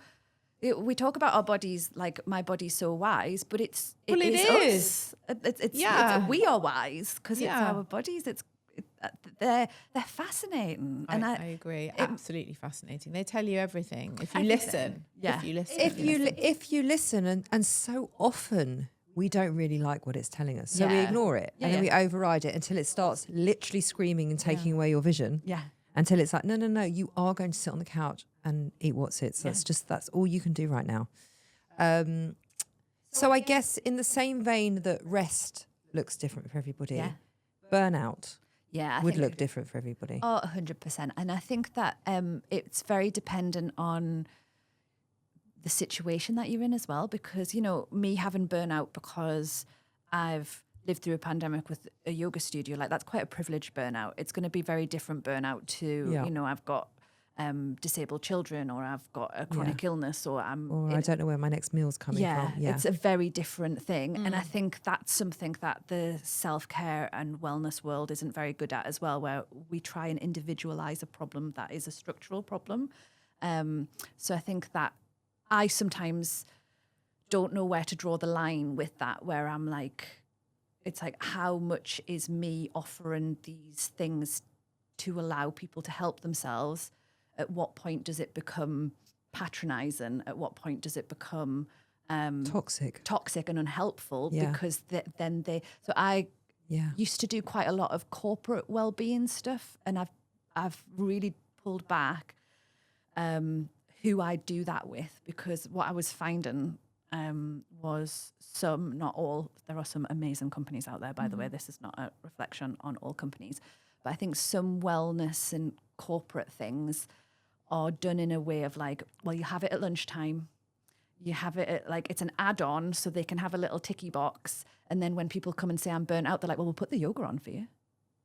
We talk about our bodies like my body's so wise, but it is. It's we are wise because it's our bodies. They're fascinating, and I agree. Absolutely fascinating. They tell you everything if you listen. If you listen. If you listen, and so often we don't really like what it's telling us, so we ignore it and then we override it until it starts literally screaming and taking away your vision. Yeah. Until it's like, no, you are going to sit on the couch and eat what's it. So that's all you can do right now. So I guess in the same vein that rest looks different for everybody, burnout would look different for everybody. Oh, 100%. And I think that it's very dependent on the situation that you're in as well, because, me having burnout because I've lived through a pandemic with a yoga studio, like that's quite a privileged burnout. It's going to be very different burnout to, I've got disabled children, or I've got a chronic illness, or I don't know where my next meal's coming from. Yeah, it's a very different thing. And I think that's something that the self-care and wellness world isn't very good at as well, where we try and individualize a problem that is a structural problem. So I think that I sometimes don't know where to draw the line with that, where I'm like, it's like, how much is me offering these things to allow people to help themselves? At what point does it become patronizing? At what point does it become toxic and unhelpful? Because then so I used to do quite a lot of corporate well-being stuff, and I've really pulled back. who I do that with, because what I was finding was some, not all, there are some amazing companies out there, by the way, this is not a reflection on all companies, but I think some wellness and corporate things are done in a way of like, well, you have it at lunchtime, you have it at, like, it's an add-on so they can have a little ticky box, and then when people come and say I'm burnt out, they're like, well, we'll put the yoga on for you.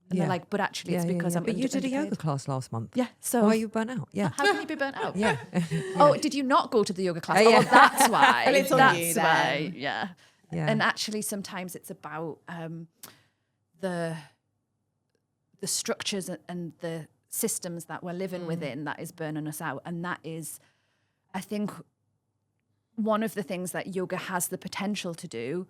And they're like, but actually it's because I'm But you did a yoga underpaid. class last month. Yeah. So Why are you burnt out? Yeah. how can you be burnt out? Yeah. Oh, did you not go to the yoga class? Yeah. Oh, well, that's why. Well, it's on that's you why. then. Yeah. Yeah. And actually, sometimes it's about the structures and the systems that we're living within that is burning us out. And that is, I think, one of the things that yoga has the potential to do,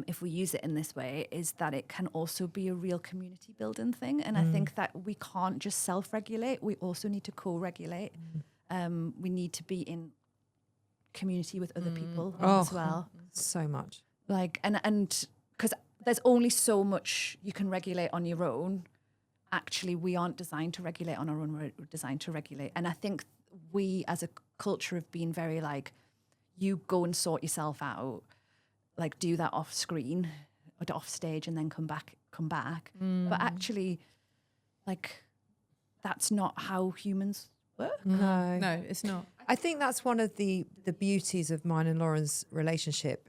if we use it in this way, is that it can also be a real community building thing. And I think that we can't just self-regulate. We also need to co-regulate. We need to be in community with other people as well. So much. Like, and because there's only so much you can regulate on your own. Actually, we aren't designed to regulate on our own. We're designed to regulate. And I think we as a culture have been very like, you go and sort yourself out, like do that off screen or off stage and then come back. But actually, like, that's not how humans work. No, it's not. I think that's one of the beauties of mine and Lauren's relationship.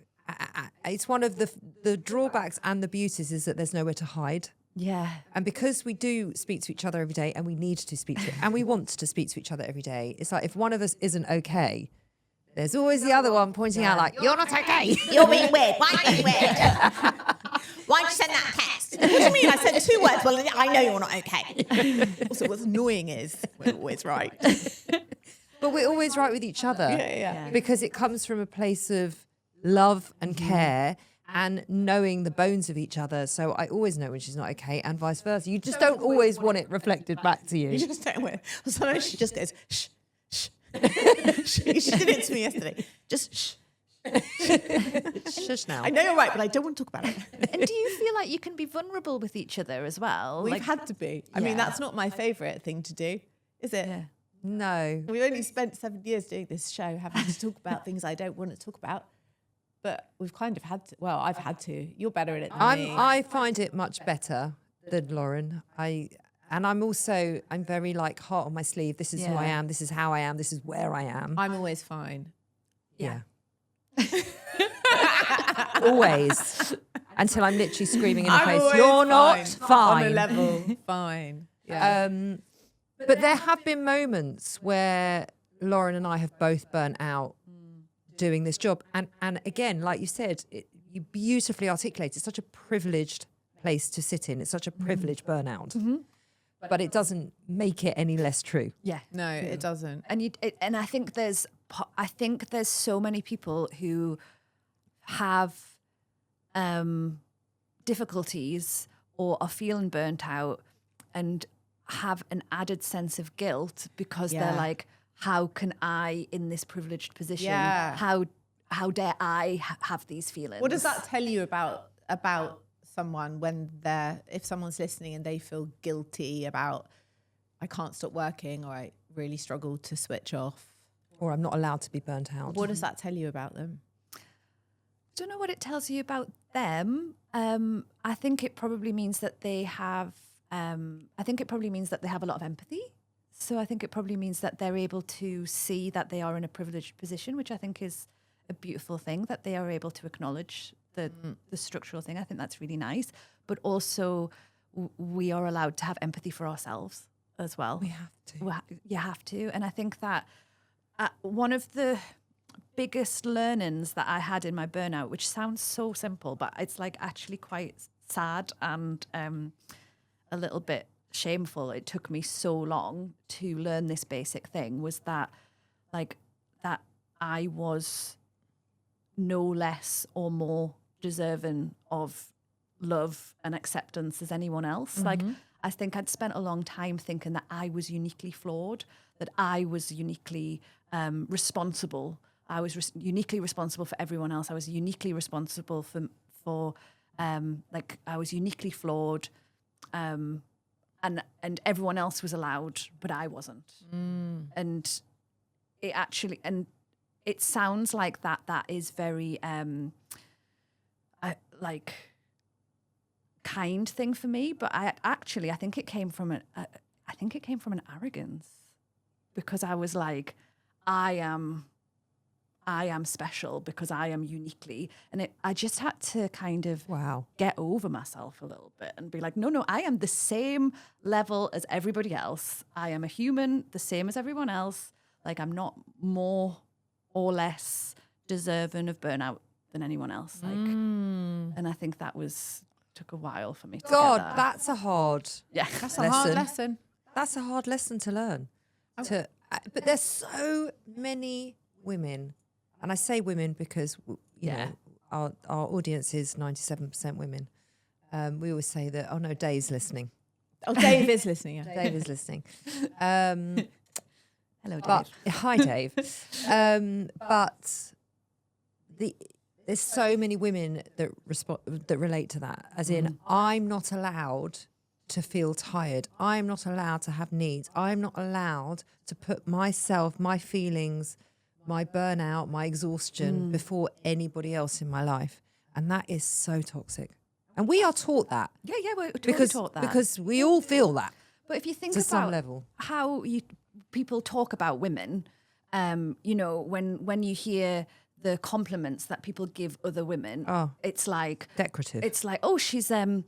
It's one of the drawbacks and the beauties is that there's nowhere to hide. Yeah. And because we do speak to each other every day and we need to speak to and we want to speak to each other every day, it's like if one of us isn't okay, there's always the other one pointing out like, you're not okay. You're being weird. Why are you being weird? Why'd you send that text? What do you mean? I said 2 words. Well, I know you're not okay. Also, what's annoying is we're always right. But we're always right with each other. Yeah. Because it comes from a place of love and care and knowing the bones of each other. So I always know when she's not okay and vice versa. You just don't always want it reflected back to You you. just don't wear. Sometimes she just goes, shh, shh. she did it to me yesterday. Just shh. Shush now. I know you're right, but I don't want to talk about it. And do you feel like you can be vulnerable with each other as well? We've Like, had to be. I mean, that's not my favourite thing to do, is it? yeah. No. We've only spent 7 years doing this show, having to talk about things I don't want to talk about. But we've kind of had to. Well, I've had to. You're better at it than me. I find it much better than Lauren. I'm very like heart on my sleeve. This is who I Yeah. am. This is how I am. This is where I am. I'm always fine. Yeah. Always. Until I'm literally screaming in her face, always you're not On a fine. level, fine. Yeah. But there have been moments where Lauren and I have both burnt out doing this job. And again, like you said, you beautifully articulate, it's such a privileged place to sit in. It's such a privileged burnout. But it doesn't make it any less true. Yeah. No, it doesn't. And I think there's so many people who have difficulties or are feeling burnt out and have an added sense of guilt because they're like, how can I, in this privileged position, how dare I have these feelings? What does that tell you about someone when if someone's listening and they feel guilty about, I can't stop working or I really struggle to switch off? Or I'm not allowed to be burnt out. What does that tell you about them? I don't know what it tells you about them. I think it probably means that they have. I think it probably means that they have a lot of empathy. So I think it probably means that they're able to see that they are in a privileged position, which I think is a beautiful thing, that they are able to acknowledge the structural thing. I think that's really nice. But also we are allowed to have empathy for ourselves as well. We have to. You have to. And I think that one of the biggest learnings that I had in my burnout, which sounds so simple, but it's like actually quite sad and a little bit shameful. It took me so long to learn this basic thing, was that that I was no less or more deserving of love and acceptance as anyone else. Like, I think I'd spent a long time thinking that I was uniquely flawed, that I was uniquely responsible. I was uniquely responsible for everyone else. I was uniquely responsible for I was uniquely flawed, and everyone else was allowed, but I wasn't. And it actually, and it sounds like that is very like kind thing for me, but I think it came from an arrogance, because I was like, I am special because I am uniquely, and I just had to kind of get over myself a little bit and be like, no, I am the same level as everybody else. I am a human, the same as everyone else. Like, I'm not more or less deserving of burnout than anyone else. Like, and I think that took a while for me to get there. That's a hard That's a hard lesson. That's a hard lesson to learn. But there's so many women, and I say women because you know our audience is 97% women. We always say that. Oh no, Dave's listening. Oh, Dave is listening. Yeah. Dave is listening. Hello, Dave. Hi, Dave. But there's so many women that relate to that. As in, I'm not allowed to feel tired. I'm not allowed to have needs. I'm not allowed to put myself, my feelings, my burnout, my exhaustion before anybody else in my life. And that is so toxic. And we are taught that. Yeah, we're totally taught that. Because we all feel that. But if you think to about some level. how people talk about women, you know, when you hear the compliments that people give other women, it's like decorative. It's like, oh, she's thin.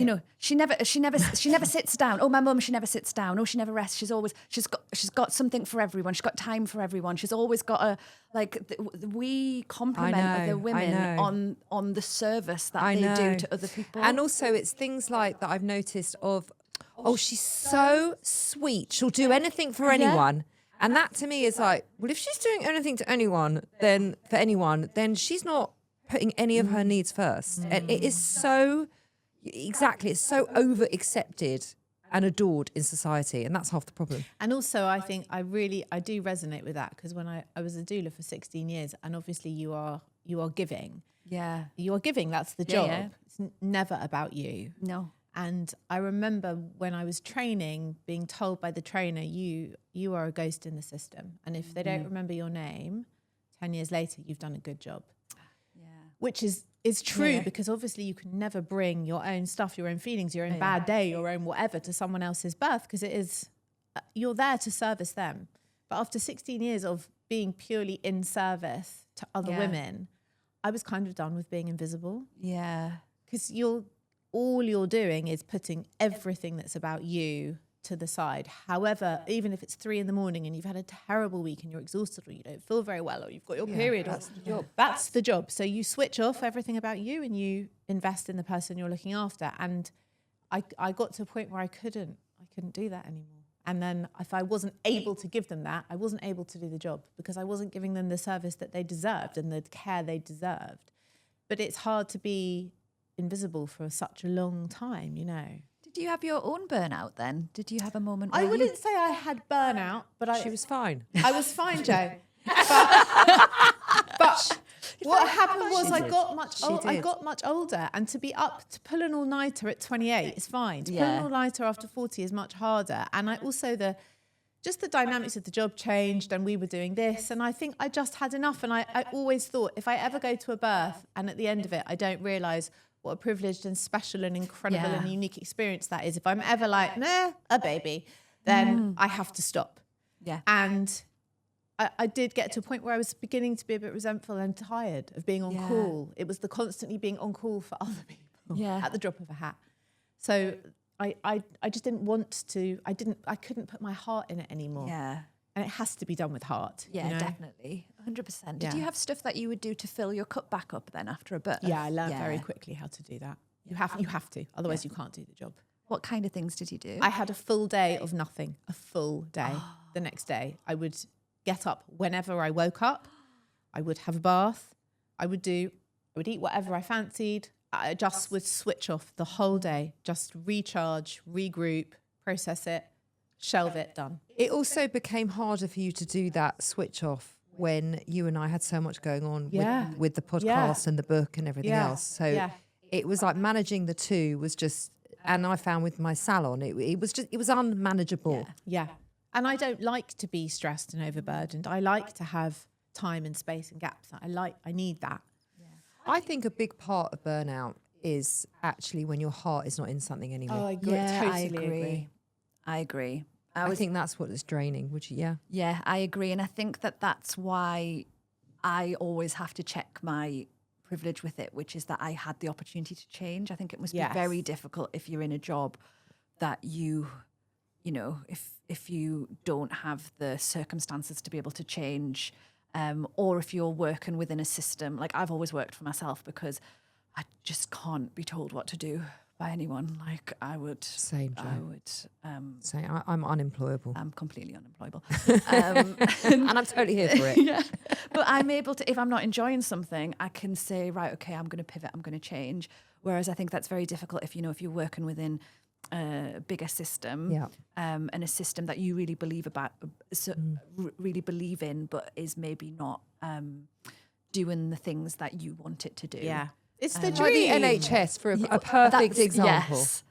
You know, she never sits down. Oh, my mum, she never sits down. Oh, she never rests. She's got something for everyone. She's got time for everyone. She's always got we compliment other women on the service that they do to other people. And also it's things like that I've noticed of, oh, she's so sweet. She'll do anything for anyone. And that to me is like, well, if she's doing anything to anyone, then she's not putting any of her needs first. And it is so, it's so over accepted and adored in society. And that's half the problem. And also, I think I do resonate with that, because when I was a doula for 16 years, and obviously you are giving. Yeah. You are giving. That's the job. Yeah. It's never about you. No. And I remember when I was training, being told by the trainer, you are a ghost in the system. And if they don't remember your name, 10 years later, you've done a good job. Yeah. Which is true, because obviously you can never bring your own stuff, your own feelings, your own bad day, your own whatever to someone else's birth, because it is, you're there to service them. But after 16 years of being purely in service to other women, I was kind of done with being invisible. Yeah. Because all you're doing is putting everything that's about you to the side. However, even if it's 3 a.m. and you've had a terrible week and you're exhausted, or you don't feel very well, or you've got your period, that's the job. That's the job. So you switch off everything about you and you invest in the person you're looking after. And I got to a point where I couldn't do that anymore. And then if I wasn't able to give them that, I wasn't able to do the job, because I wasn't giving them the service that they deserved and the care they deserved. But it's hard to be invisible for such a long time, you know. Did you have your own burnout then? Did you have a moment where I wouldn't say I had burnout, but she was fine. I was fine, Jo. But what happened was I got much older, and to pull an all-nighter at 28 is fine. To pull an all-nighter after 40 is much harder. And I also the dynamics of the job changed, and we were doing this, and I think I just had enough. And I always thought, if I ever go to a birth and at the end of it I don't realise what a privileged and special and incredible and unique experience that is, if I'm ever like, a baby, then I have to stop. Yeah. And I did get to a point where I was beginning to be a bit resentful and tired of being on call. It was the constantly being on call for other people at the drop of a hat. So I just didn't want to, I couldn't put my heart in it anymore. Yeah. And it has to be done with heart. Yeah, you know? Definitely. 100%. Did you have stuff that you would do to fill your cup back up then after a birth? Yeah, I learned very quickly how to do that. You have to, otherwise you can't do the job. What kind of things did you do? I had a full day of nothing, a full day. The next day, I would get up whenever I woke up. I would have a bath. I would eat whatever I fancied. I just would switch off the whole day, just recharge, regroup, process it, shelve it, done. It also became harder for you to do that switch off when you and I had so much going on with the podcast and the book and everything else. So it was like managing the two was just, and I found with my salon, it was unmanageable. Yeah. And I don't like to be stressed and overburdened. I like to have time and space and gaps. I need that. I think a big part of burnout is actually when your heart is not in something anymore. I agree. Yeah, Totally I agree. I agree. I think that's what is draining. Would you? Yeah. Yeah, I agree. And I think that that's why I always have to check my privilege with it, which is that I had the opportunity to change. I think it must be very difficult if you're in a job that you know, if you don't have the circumstances to be able to change, or if you're working within a system. Like I've always worked for myself because I just can't be told what to do by anyone. Like I would. Same, Jo. I would. Same. I'm unemployable. I'm completely unemployable. And I'm totally here for it. Yeah. But I'm able to, if I'm not enjoying something, I can say, right, okay, I'm going to pivot, I'm going to change. Whereas I think that's very difficult if you're working within a bigger system, and a system that you really believe really believe in, but is maybe not doing the things that you want it to do. Yeah. It's the Like dream. the NHS for a perfect example. Yes.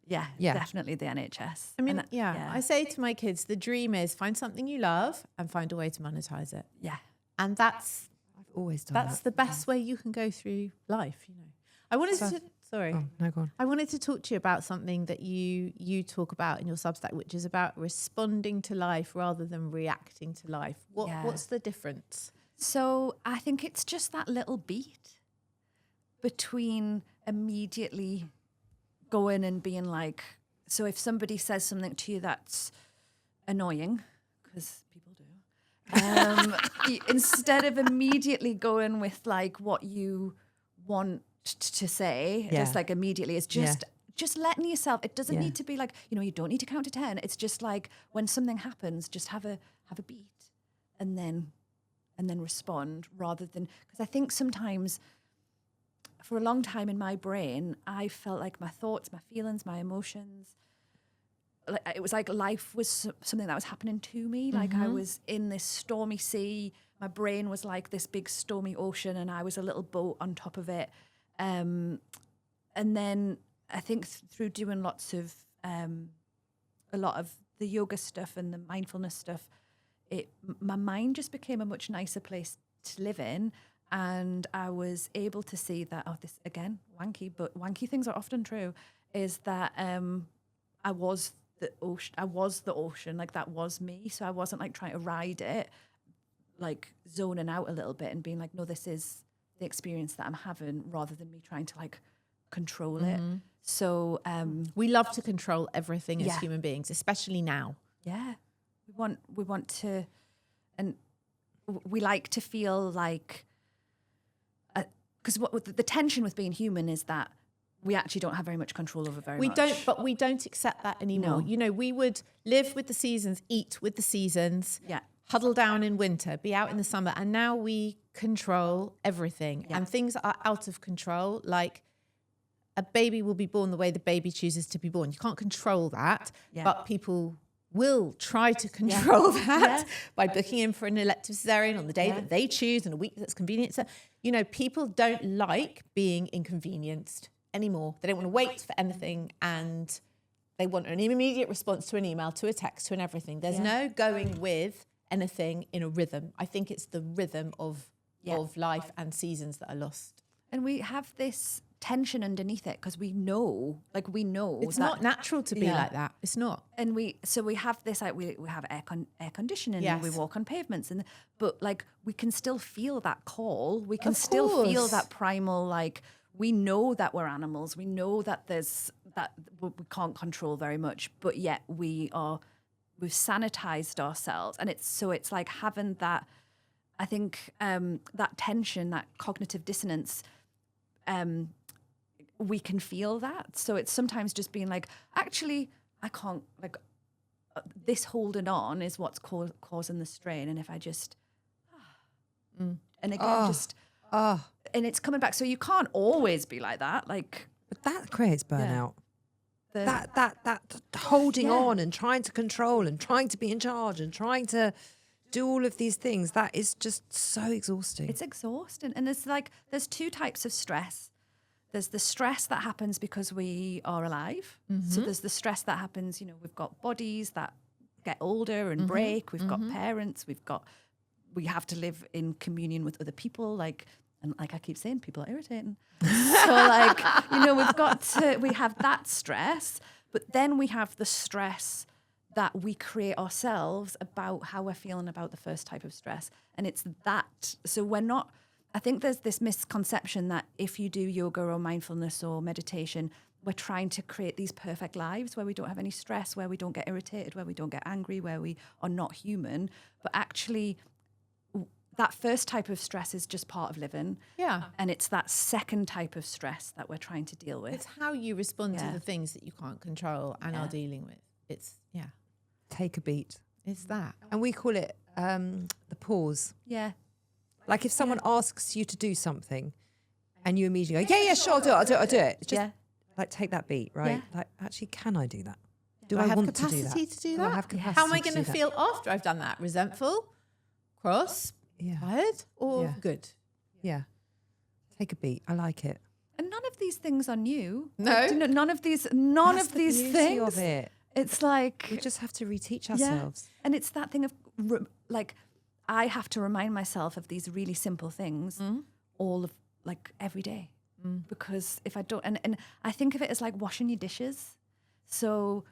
Yeah, definitely the NHS. I mean, And I say to my kids, the dream is find something you love and find a way to monetize it. Yeah. And that's I've always done that's that. the best way you can go through life, you know. I wanted to Oh, no, go on. I wanted to talk to you about something that you talk about in your Substack, which is about responding to life rather than reacting to life. What's the difference? So I think it's just that little beat between immediately going and being like, so if somebody says something to you that's annoying, because people do, instead of immediately going with like what you want to say, just like immediately, it's just letting yourself, it doesn't need to be like, you don't need to count to 10. It's just like when something happens, just have a beat and then respond, rather than, because I think sometimes for a long time in my brain, I felt like my thoughts, my feelings, my emotions, like it was like life was something that was happening to me. Like I was in this stormy sea. My brain was like this big stormy ocean, and I was a little boat on top of it. And then I think through doing a lot of the yoga stuff and the mindfulness stuff, my mind just became a much nicer place to live in. And I was able to see that, this again, wanky, but wanky things are often true, is that I was the ocean, like that was me. So I wasn't like trying to ride it, like zoning out a little bit and being like, no, this is the experience that I'm having, rather than me trying to like control it. So We love to control everything as human beings, especially now. yeah, we want to, and we like to feel like, because the tension with being human is that we actually don't have very much control over very much. But we don't accept that anymore. No. We would live with the seasons, eat with the seasons, huddle down in winter, be out in the summer, and now we control everything. And things are out of control, like a baby will be born the way the baby chooses to be born. You can't control that, but people will try to control that by booking in for an elective cesarean on the day that they choose and a week that's convenient. So, people don't like being inconvenienced anymore. They don't want to wait for anything, and they want an immediate response to an email, to a text, to an everything. There's no going with anything in a rhythm. I think it's the rhythm of life and seasons that are lost. And we have this tension underneath it because we know It's not natural to be like that. It's not. And we have this, like we have air conditioning, and we walk on pavements, but like we can still feel that call. We can still feel that primal, like we know that we're animals. We know that we can't control very much, but yet we've sanitized ourselves, and it's like having that. I think that tension, that cognitive dissonance. We can feel that. So it's sometimes just being like, actually, I can't, like, this holding on is what's causing the strain. And if I just, and again, and it's coming back. So you can't always be like that. Like, But that creates burnout. That holding on and trying to control and trying to be in charge and trying to do all of these things, that is just so exhausting. It's exhausting. And there's two types of stress. There's the stress that happens because we are alive. So there's the stress that happens, we've got bodies that get older and break. We've got parents. We have to live in communion with other people. And like I keep saying, people are irritating. So we have that stress, but then we have the stress that we create ourselves about how we're feeling about the first type of stress. And it's that. So I think there's this misconception that if you do yoga or mindfulness or meditation, we're trying to create these perfect lives where we don't have any stress, where we don't get irritated, where we don't get angry, where we are not human. But actually, that first type of stress is just part of living. Yeah. And it's that second type of stress that we're trying to deal with. It's how you respond to the things that you can't control and are dealing with. It's, Take a beat. it's that. And we call it the pause. Yeah. Like if someone asks you to do something and you immediately go, yeah, sure, I'll do it. It's just like take that beat, right? Yeah. Like, actually, can I do that? Do I have want to do capacity that? to do Do that? I have capacity How am I to going do to that? feel after I've done that? Resentful, cross, tired, or Yeah. good? Yeah. Take a beat. I like it. And none of these things are new. No. Like, none of these That's the beauty things. of it. It's like We just have to reteach ourselves. And it's that thing of I have to remind myself of these really simple things all of every day. Because if I don't, and I think of it as like washing your dishes. So,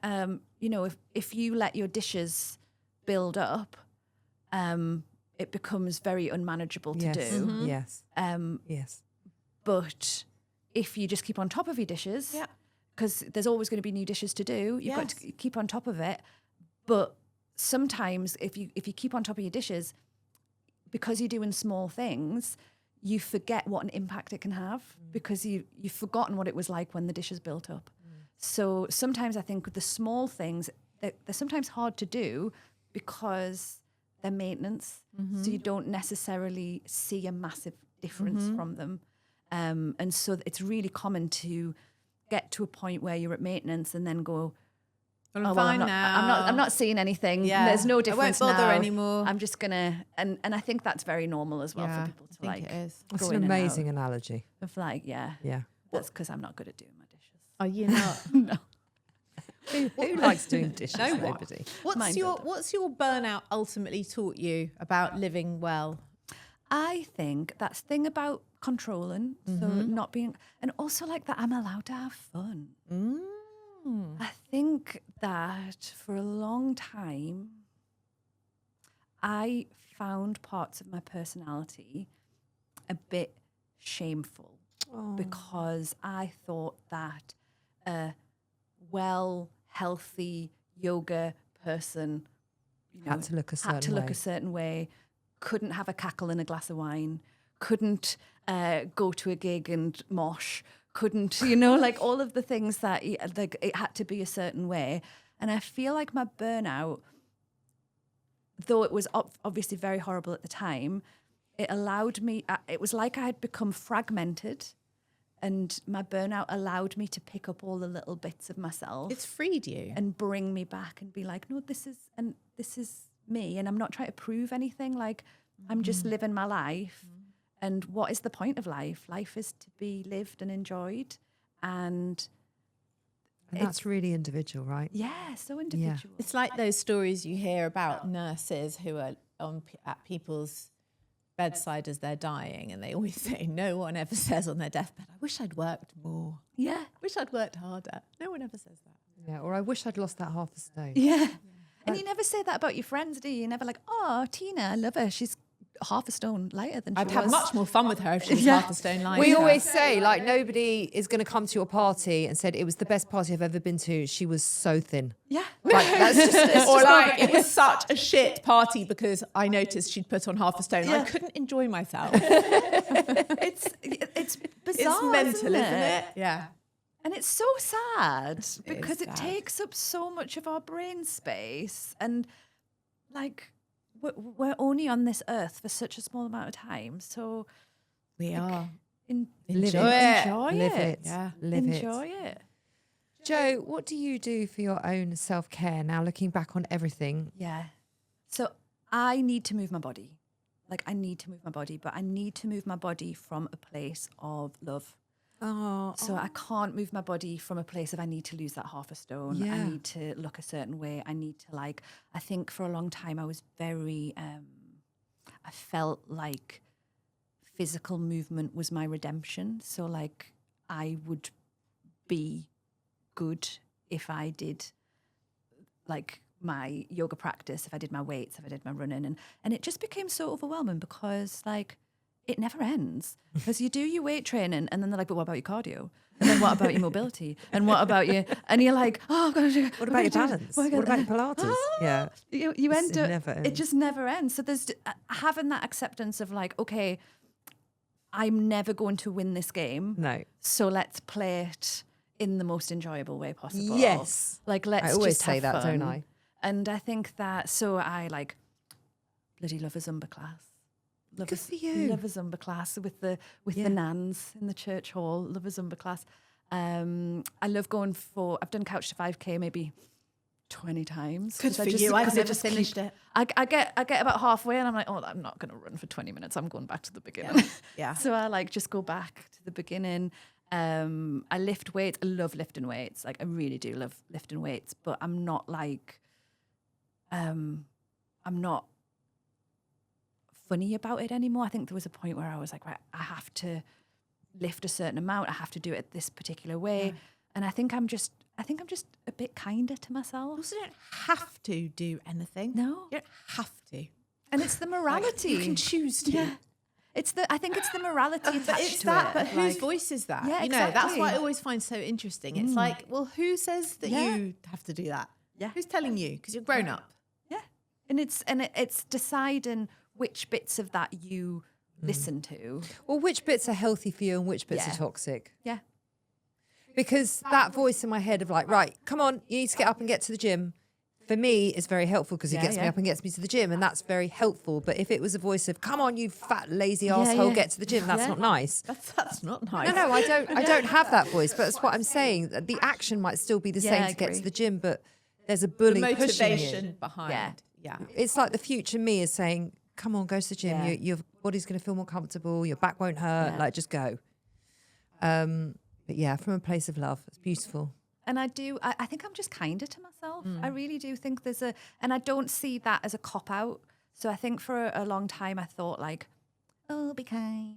if you let your dishes build up, it becomes very unmanageable to do. Yes. Yes. But if you just keep on top of your dishes, because there's always going to be new dishes to do, you've got to keep on top of it. But sometimes if you keep on top of your dishes, because you're doing small things, you forget what an impact it can have because you've forgotten what it was like when the dishes built up. So sometimes I think with the small things, they're sometimes hard to do because they're maintenance. So you don't necessarily see a massive difference from them. And so it's really common to get to a point where you're at maintenance and then go, I'm fine now. I'm not seeing anything. Yeah. There's no difference I won't bother now. anymore. I'm just gonna, and I think that's very normal as well for people to I think it is. That's go an in and out amazing analogy. of Yeah. that's because I'm not good at doing my dishes. Are you not? No. Who likes doing dishes? No one. Nobody. What's your burnout ultimately taught you about living well? I think that thing about controlling, so not being, and also like that I'm allowed to have fun. I think that for a long time, I found parts of my personality a bit shameful because I thought that a healthy yoga person Had to look a certain way. a certain way, couldn't have a cackle and a glass of wine, couldn't go to a gig and mosh, couldn't, like all of the things that it had to be a certain way. And I feel like my burnout, though it was obviously very horrible at the time, it allowed me, it was like I had become fragmented, and my burnout allowed me to pick up all the little bits of myself. It's freed you. And bring me back and be like, no, this is me, and I'm not trying to prove anything. Like, I'm just living my life. And what is the point of life? Life is to be lived and enjoyed. And that's really individual, right? yeah, so individual. It's like those stories you hear about nurses who are at people's bedside as they're dying, and they always say, no one ever says on their deathbed, I wish I'd worked more. Yeah. Wish I'd worked harder. No one ever says that. Yeah. Or I wish I'd lost that half a stone. Yeah. And you never say that about your friends, do you? You're never like, oh, Tina, I love her. She's half a stone lighter than she I'd was. have much more fun with her if she was Yeah. half a stone lighter. We always say, like, nobody is going to come to your party and said it was the best party I've ever been to. She was so thin. Yeah. Like, that's just, or like, it was such a shit party because I noticed she'd put on half a stone. I couldn't enjoy myself. It's bizarre. It's mental, isn't it? Yeah. And it's so sad because it sad. takes up so much of our brain space. And like, we're only on this earth for such a small amount of time. So We are. Live Enjoy it. it. Live it. Yeah. Live enjoy it. it. Jo, what do you do for your own self-care now, looking back on everything? Yeah. So I need to move my body. Like, I need to move my body, but I need to move my body from a place of love. Oh, So I can't move my body from a place of I need to lose that half a stone. Yeah. I need to look a certain way. I need to I think for a long time I was very, I felt like physical movement was my redemption. So like I would be good if I did like my yoga practice, if I did my weights, if I did my running. And it just became so overwhelming because like it never ends. Because you do your weight training and then they're like, but what about your cardio? And then what about your mobility? And what about your, and you're like, oh, what about your balance? What about your Pilates? Yeah. You end up, never it just never ends. So there's having that acceptance of like, okay, I'm never going to win this game. No. So let's play it in the most enjoyable way possible. Yes. Like let's I always just say have that, fun. don't I? And I think that, so I like bloody love a Zumba class. Love Good for you. Love a Zumba class with the nans in the church hall. Love a Zumba class. I love going for, I've done couch to 5K maybe 20 times. Good for you. I've never finished it. I get about halfway and I'm like, oh, I'm not going to run for 20 minutes. I'm going back to the beginning. Yeah. So I like just go back to the beginning. I lift weights. I love lifting weights. Like I really do love lifting weights, but I'm not like, I'm not funny about it anymore. I think there was a point where I was like, right, I have to lift a certain amount. I have to do it this particular way. Yeah. And I think I'm just a bit kinder to myself. You also don't have to do anything. No. You don't have to. And it's the morality. You can choose to. Yeah. I think it's the morality attached But it's to that, it. but whose voice is that? Yeah, you know, that's exactly. what I always find so interesting. It's like, well, who says that you have to do that? Yeah. Who's telling you? Because you're grown up. Yeah. And it's deciding which bits of that you listen to. Well, which bits are healthy for you and which bits Yeah. are toxic? Yeah. Because that voice in my head of like, right, come on, you need to get up and get to the gym. For me, is very helpful because it gets me up and gets me to the gym, and that's very helpful. But if it was a voice of, come on, you fat, lazy asshole, get to the gym, that's not nice. That's not nice. No, I don't have that voice, but that's what I'm saying. The action might still be the same I to get agree. to the gym, but there's a bully The pushing motivation you. behind. Yeah. It's like the future me is saying, come on, go to the gym. Yeah. Your body's going to feel more comfortable. Your back won't hurt. Yeah. Like, just go. But yeah, from a place of love. It's beautiful. And I think I'm just kinder to myself. I really do think and I don't see that as a cop out. So I think for a long time I thought like, oh, be kind.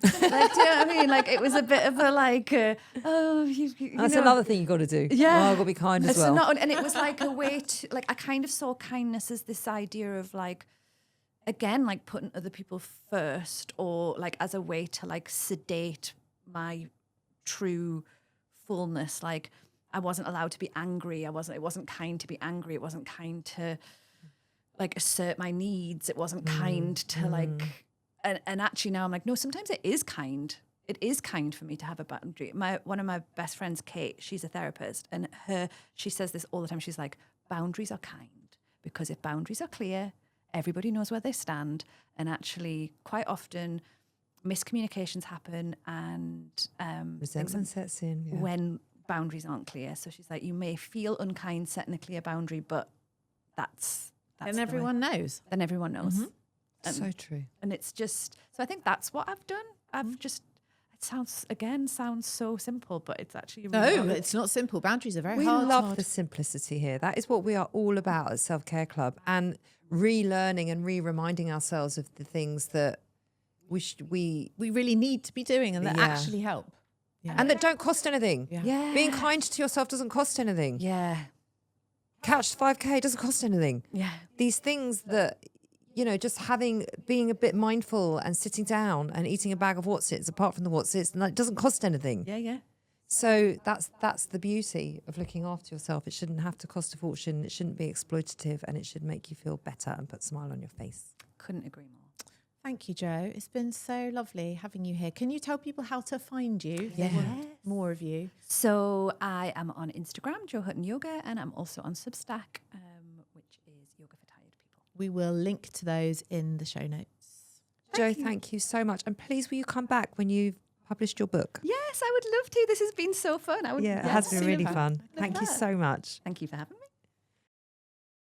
Like, do you know what I mean? Like it was a bit of a like, you That's know. another thing you've got to do. Yeah. Oh, I've got to be kind as So well. and it was like a way to, like, I kind of saw kindness as this idea of like, again, like putting other people first, or like as a way to like sedate my true fullness. Like I wasn't allowed to be angry. It wasn't kind to be angry. It wasn't kind to like assert my needs. It wasn't kind to like, and actually now I'm like, no, sometimes it is kind. It is kind for me to have a boundary. One of my best friends, Kate, she's a therapist, and she says this all the time. She's like, boundaries are kind, because if boundaries are clear, everybody knows where they stand. And actually quite often miscommunications happen and Resentment sets in. Yeah. when boundaries aren't clear. So she's like, you may feel unkind setting a clear boundary, but that's And the way. everyone knows. Then everyone knows. So true. And it's just, so I think that's what I've done. I've just, it sounds so simple, but it's actually really No, hard. it's not simple. Boundaries are very We hard. love the simplicity here. That is what we are all about at Self Care Club, and relearning and re-reminding ourselves of the things that we we really need to be doing and that Yeah. actually help. Yeah. and that don't cost anything. Yeah. Yeah. Being kind to yourself doesn't cost anything. Yeah. Couch to 5K doesn't cost anything. Yeah. These things that, you know, just being a bit mindful and sitting down and eating a bag of Whatsits, apart from the Whatsits, and that doesn't cost anything. Yeah. Yeah. So that's the beauty of looking after yourself. It shouldn't have to cost a fortune. It shouldn't be exploitative, and it should make you feel better and put a smile on your face. Couldn't agree more. Thank you, Jo. It's been so lovely having you here. Can you tell people how to find you? Yes. More of you. So I am on Instagram, Jo Hutton Yoga, and I'm also on Substack, which is Yoga for Tired People. We will link to those in the show notes. Jo, thank you so much. And please, will you come back when you've published your book? Yes, I would love to. This has been so fun. It has been really super. fun. Thank you so much. Thank you for having me.